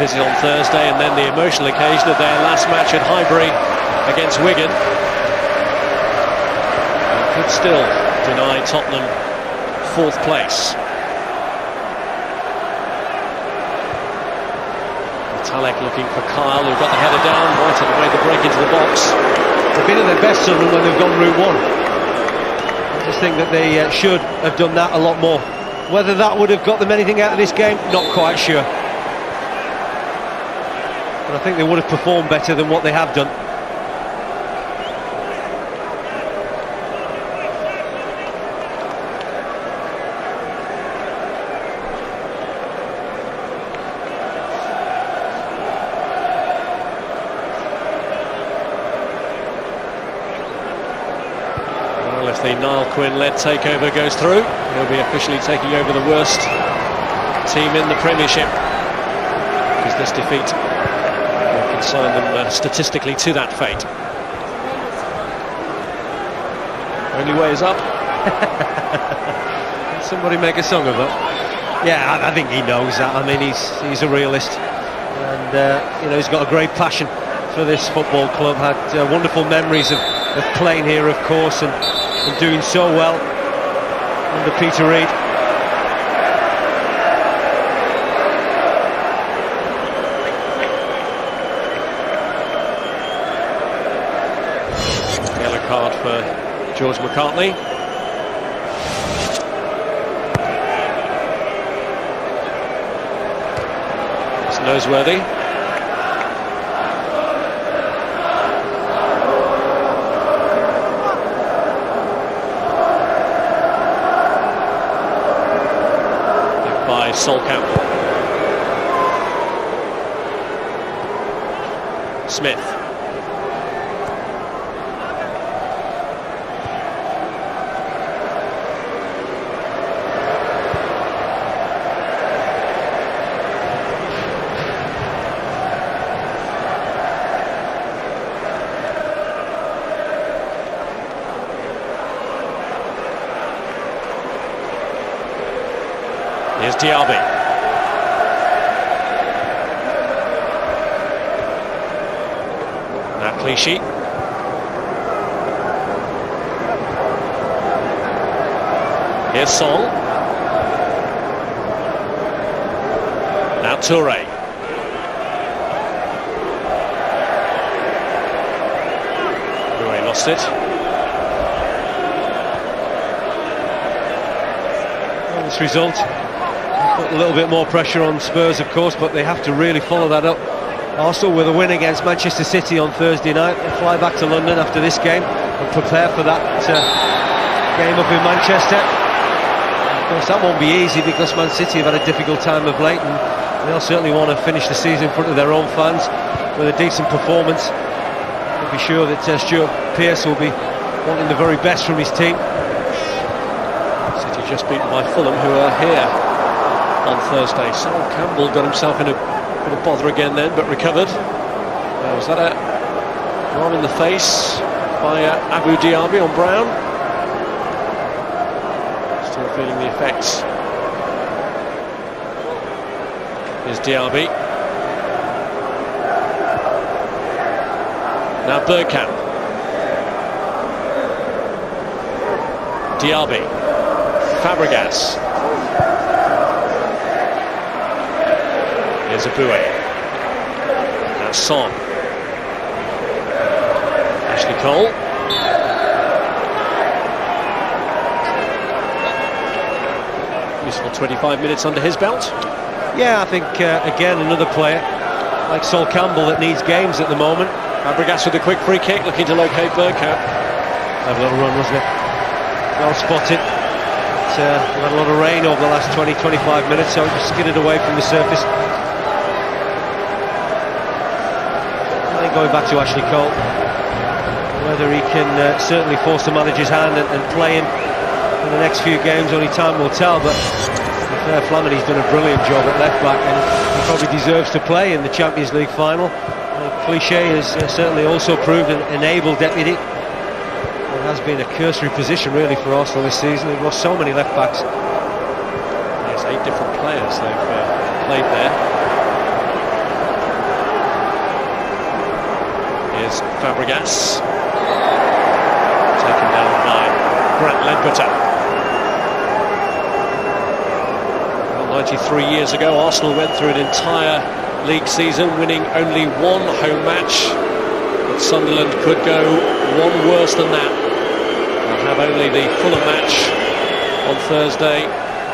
Speaker 3: visit on Thursday, and then the emotional occasion of their last match at Highbury against Wigan. And could still deny Tottenham 4th place. Talek looking for Kyle, who got the header down. White had made the break into the box.
Speaker 5: They've been at their best, Sunderland, when they've gone route one. I just think that they should have done that a lot more. Whether that would have got them anything out of this game, not quite sure. But I think they would have performed better than what they have done.
Speaker 3: Well, if the Niall Quinn-led takeover goes through, he'll be officially taking over the worst team in the Premiership, because this defeat will consign them statistically to that fate. Only way is up.
Speaker 5: Can somebody make a song of that? Yeah, I think he knows that. I mean, he's a realist, and you know, he's got a great passion for this football club. Had wonderful memories of playing here, of course, and doing so well under Peter Reid.
Speaker 3: Yellow card for George McCartney. It's noseworthy. By Sol Campbell. Smith. Here's Diaby. Now Clichy. Here's Song. Now Touré. Touré lost it.
Speaker 5: Well, this result put a little bit more pressure on Spurs, of course, but they have to really follow that up. Arsenal with a win against Manchester City on Thursday night. They fly back to London after this game and prepare for that game up in Manchester. Of course, that won't be easy because Man City have had a difficult time of late, and they'll certainly want to finish the season in front of their own fans with a decent performance. I'll be sure that Stuart Pearce will be wanting the very best from his team.
Speaker 3: City just beaten by Fulham, who are here on Thursday. Sol Campbell got himself in a bit of bother again then, but recovered. Was that a arm in the face by Abu Diaby on Brown? Still feeling the effects. Here's Diaby. Now Bergkamp. Diaby. Fàbregas. Here's Aboué. Now Son. Ashley Cole. Useful 25 minutes under his belt.
Speaker 5: Yeah, I think again another player like Sol Campbell that needs games at the moment.
Speaker 3: Fàbregas with a quick free kick, looking to locate Bergkamp.
Speaker 5: Had a little run, wasn't it? Well spotted. We've had a lot of rain over the last 20-25 minutes, so it just skidded away from the surface. going back to Ashley Cole. Whether he can certainly force the manager's hand and play him in the next few games, only time will tell. But Flamini's done a brilliant job at left back, and he probably deserves to play in the Champions League final. Clichy has certainly also proved an able deputy. It has been a cursory position really for Arsenal this season. They've lost so many left backs.
Speaker 3: There's 8 different players they've played there. Here's Fàbregas, taken down by Grant Ledbetter. Well, 93 years ago, Arsenal went through an entire league season winning only 1 home match, but Sunderland could go 1 worse than that and have only the Fulham match on Thursday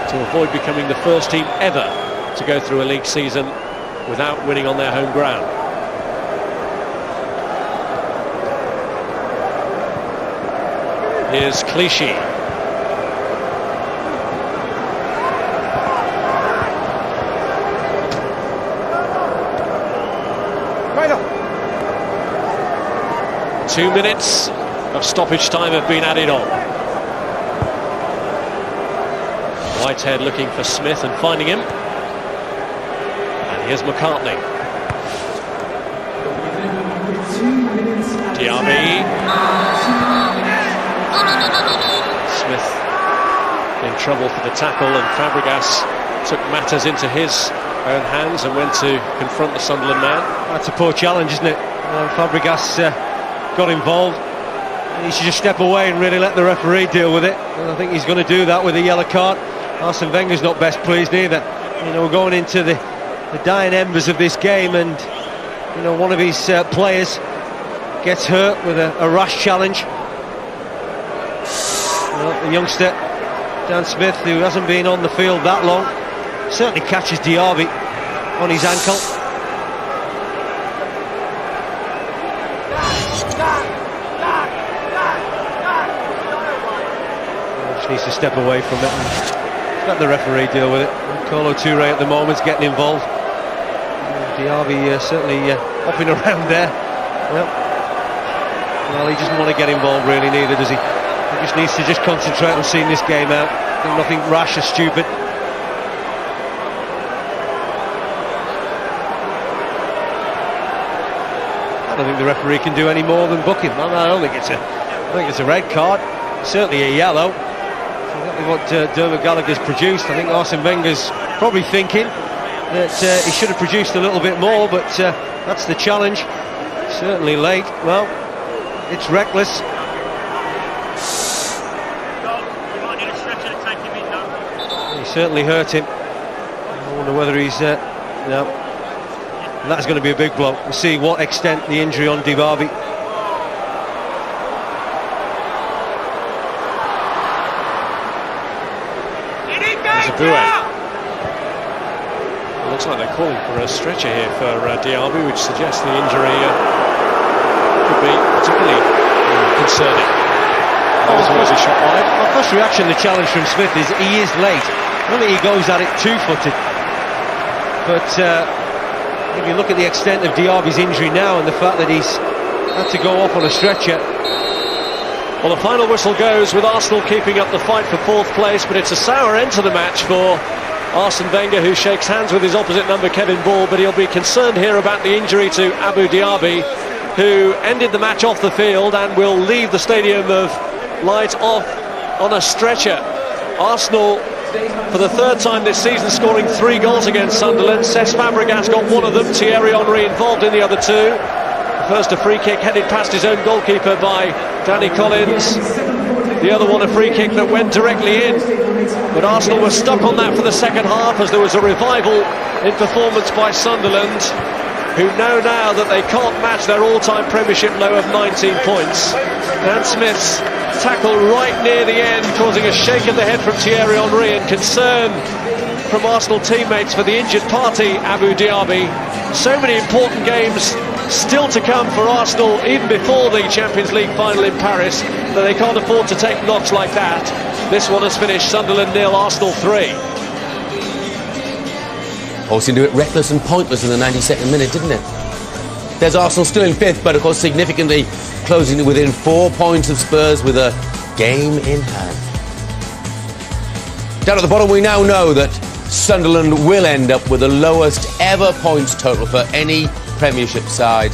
Speaker 3: to avoid becoming the first team ever to go through a league season without winning on their home ground. Here's Clichy.
Speaker 5: Right up.
Speaker 3: 2 minutes of stoppage time have been added on. Whitehead looking for Smith and finding him. And here's McCartney. Diaby. Smith in trouble for the tackle, and Fàbregas took matters into his own hands and went to confront the Sunderland man.
Speaker 5: That's a poor challenge, isn't it? Fàbregas got involved. He should just step away and really let the referee deal with it. And I think he's going to do that with a yellow card. Arsene Wenger's not best pleased either. You know, we're going into the dying embers of this game, and you know, one of his players gets hurt with a rash challenge. Well, the youngster Dan Smith, who hasn't been on the field that long, certainly catches Diaby on his ankle. Just needs to step away from it and let the referee deal with it. Kolo Touré at the moment's getting involved. Diaby certainly hopping around there. Well, he doesn't want to get involved really, neither does he. He just needs to just concentrate on seeing this game out. Do nothing rash or stupid. I don't think the referee can do any more than book him. I don't think it's a red card. Certainly a yellow. Exactly what Dermot Gallagher's produced. I think Arsene Wenger's probably thinking that he should have produced a little bit more, but that's the challenge. Certainly late. Well, it's reckless. He certainly hurt him. I wonder whether he's no. And that's going to be a big blow. We'll see what extent the injury on Diaby.
Speaker 3: There's a Bouet. It looks like they're calling for a stretcher here for Diaby, which suggests the injury could be particularly concerning. Was he shot wide?
Speaker 5: My first reaction, the challenge from Smith, is he is late. I don't think he goes at it two-footed. But if you look at the extent of Diaby's injury now and the fact that he's had to go off on a stretcher.
Speaker 3: Well, the final whistle goes with Arsenal keeping up the fight for 4th place, but it's a sour end to the match for Arsene Wenger, who shakes hands with his opposite number, Kevin Ball, but he'll be concerned here about the injury to Abou Diaby, who ended the match off the field and will leave the Stadium of Light off on a stretcher. Arsenal, for the 3rd time this season, scoring 3 goals against Sunderland. Cesc Fàbregas got one of them, Thierry Henry involved in the other 2. First a free kick headed past his own goalkeeper by Danny Collins. The other one a free kick that went directly in. But Arsenal were stuck on that for the second half as there was a revival in performance by Sunderland, who know now that they can't match their all-time Premiership low of 19 points. Dan Smith's tackle right near the end, causing a shake of the head from Thierry Henry and concern from Arsenal teammates for the injured party, Abou Diaby. So many important games still to come for Arsenal, even before the Champions League final in Paris, that they can't afford to take knocks like that. This one has finished Sunderland 0, Arsenal 3.
Speaker 2: All seemed to do it reckless and pointless in the 92nd minute, didn't it? There's Arsenal still in 5th, but of course significantly closing within 4 points of Spurs with a game in hand. Down at the bottom, we now know that Sunderland will end up with the lowest ever points total for any Premiership side.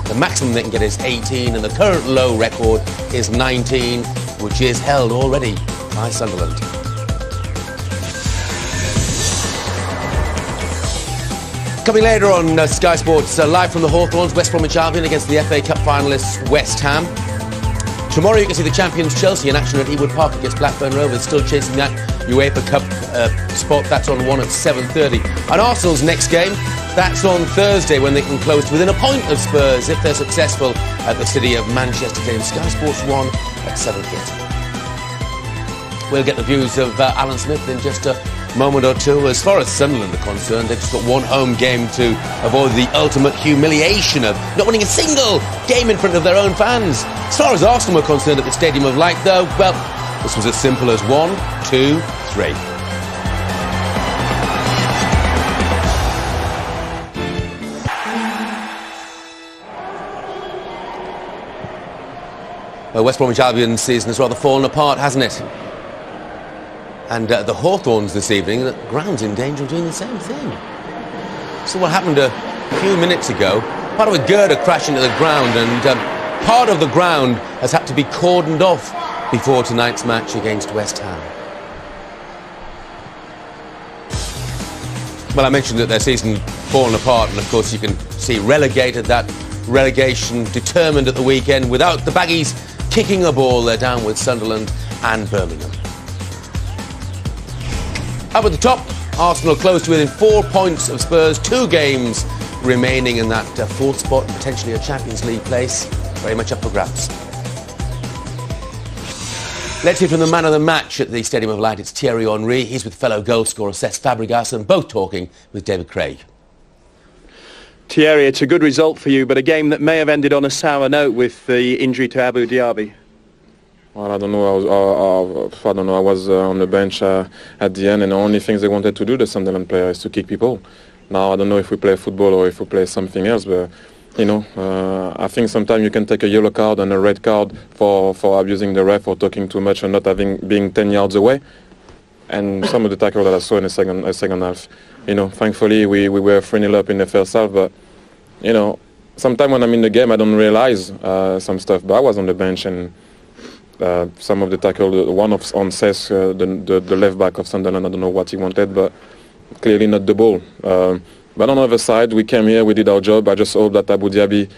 Speaker 2: The maximum they can get is 18, and the current low record is 19, which is held already by Sunderland. Coming later on Sky Sports, live from the Hawthorns, West Bromwich Albion against the FA Cup finalists West Ham. Tomorrow you can see the champions Chelsea in action at Ewood Park against Blackburn Rovers, still chasing that UEFA Cup spot. That's on 1 at 7:30. And Arsenal's next game, that's on Thursday, when they can close to within a point of Spurs if they're successful at the City of Manchester game. Sky Sports 1 at 7:30. We'll get the views of Alan Smith in just a moment or two. As far as Sunderland are concerned, they've just got one home game to avoid the ultimate humiliation of not winning a single game in front of their own fans. As far as Arsenal were concerned at the Stadium of Light, though, well, this was as simple as 1, 2, 3. Well, West Bromwich Albion's season has rather fallen apart, hasn't it? And the Hawthorns this evening, the ground's in danger of doing the same thing. So what happened a few minutes ago, part of a girder crashed into the ground, and part of the ground has had to be cordoned off before tonight's match against West Ham. Well, I mentioned that their season fallen apart, and of course you can see relegated, that relegation determined at the weekend without the Baggies kicking a ball. They're down with Sunderland and Birmingham. Up at the top, Arsenal close to within 4 points of Spurs, 2 games remaining in that 4th spot and potentially a Champions League place. Very much up for grabs. Let's hear from the man of the match at the Stadium of Light. It's Thierry Henry. He's with fellow goalscorer Cesc Fàbregas, and both talking with David Craig.
Speaker 6: Thierry, it's a good result for you, but a game that may have ended on a sour note with the injury to Abu Dhabi.
Speaker 7: Well, I don't know. I was on the bench at the end, and the only things they wanted to do, the Sunderland player, is to kick people. Now, I don't know if we play football or if we play something else, but, you know, I think sometimes you can take a yellow card and a red card for abusing the ref or talking too much and not being 10 yards away. And some of the tackles that I saw in the second half, you know, thankfully we were 3-0 up in the first half, but, you know, sometimes when I'm in the game, I don't realize some stuff, but I was on the bench, and some of the tackle, one on Cesc, the left back of Sunderland, I don't know what he wanted, but clearly not the ball. But on the other side, we came here, we did our job. I just hope that Abu Dhabi,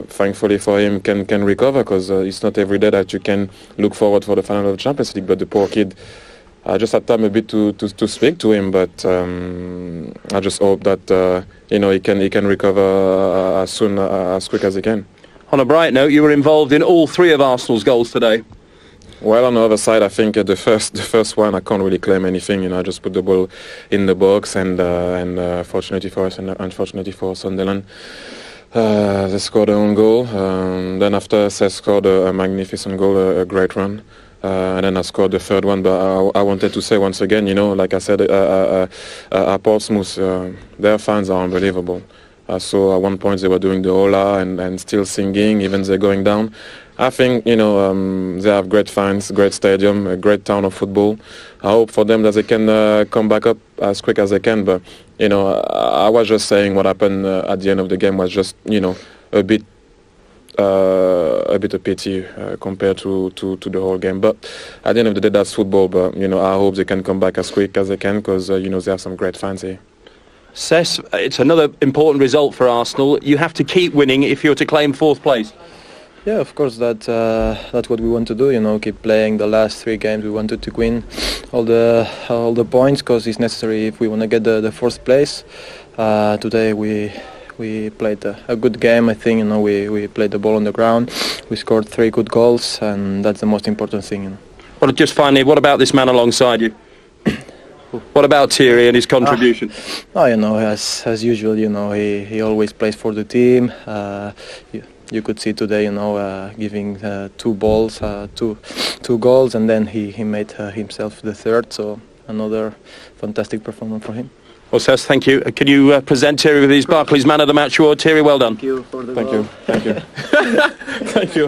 Speaker 7: thankfully for him, can recover, because it's not every day that you can look forward for the final of the Champions League. But the poor kid, I just had time a bit to speak to him, but I just hope that you know, he can recover as quick as he can.
Speaker 6: On a bright note, you were involved in all 3 of Arsenal's goals today.
Speaker 7: Well, on the other side, I think the first one, I can't really claim anything. You know, I just put the ball in the box, and fortunately for us and unfortunately for Sunderland, they scored their own goal. Then after, Cesc scored a magnificent goal, a great run. And then I scored the 3rd one, but I wanted to say once again, you know, like I said, at Portsmouth, their fans are unbelievable. So at one point they were doing the hola and still singing, even they're going down. I think, you know, they have great fans, great stadium, a great town of football. I hope for them that they can come back up as quick as they can. But, you know, I was just saying what happened at the end of the game was just, you know, a bit of pity compared to the whole game. But at the end of the day, that's football. But, you know, I hope they can come back as quick as they can, because, you know, they have some great fans here.
Speaker 6: Cesc, it's another important result for Arsenal. You have to keep winning if you're to claim 4th place.
Speaker 8: Yeah, of course, that's what we want to do. You know, keep playing the last 3 games. We wanted to win all the points, because it's necessary if we want to get the 4th place. Today we played a good game. I think, you know, we played the ball on the ground. We scored 3 good goals, and that's the most important thing. You know.
Speaker 6: Well, just finally, what about this man alongside you? What about Thierry and his contribution?
Speaker 8: You know, as usual, you know, he always plays for the team. You could see today, you know, giving 2 balls, two goals, and then he made himself the 3rd. So another fantastic performance for him.
Speaker 6: Well, Cesc, thank you. Can you present Thierry with his Barclays Man of the Match award? Thierry, well done.
Speaker 8: Thank you for the
Speaker 7: Thank you. Thank you. Thank you.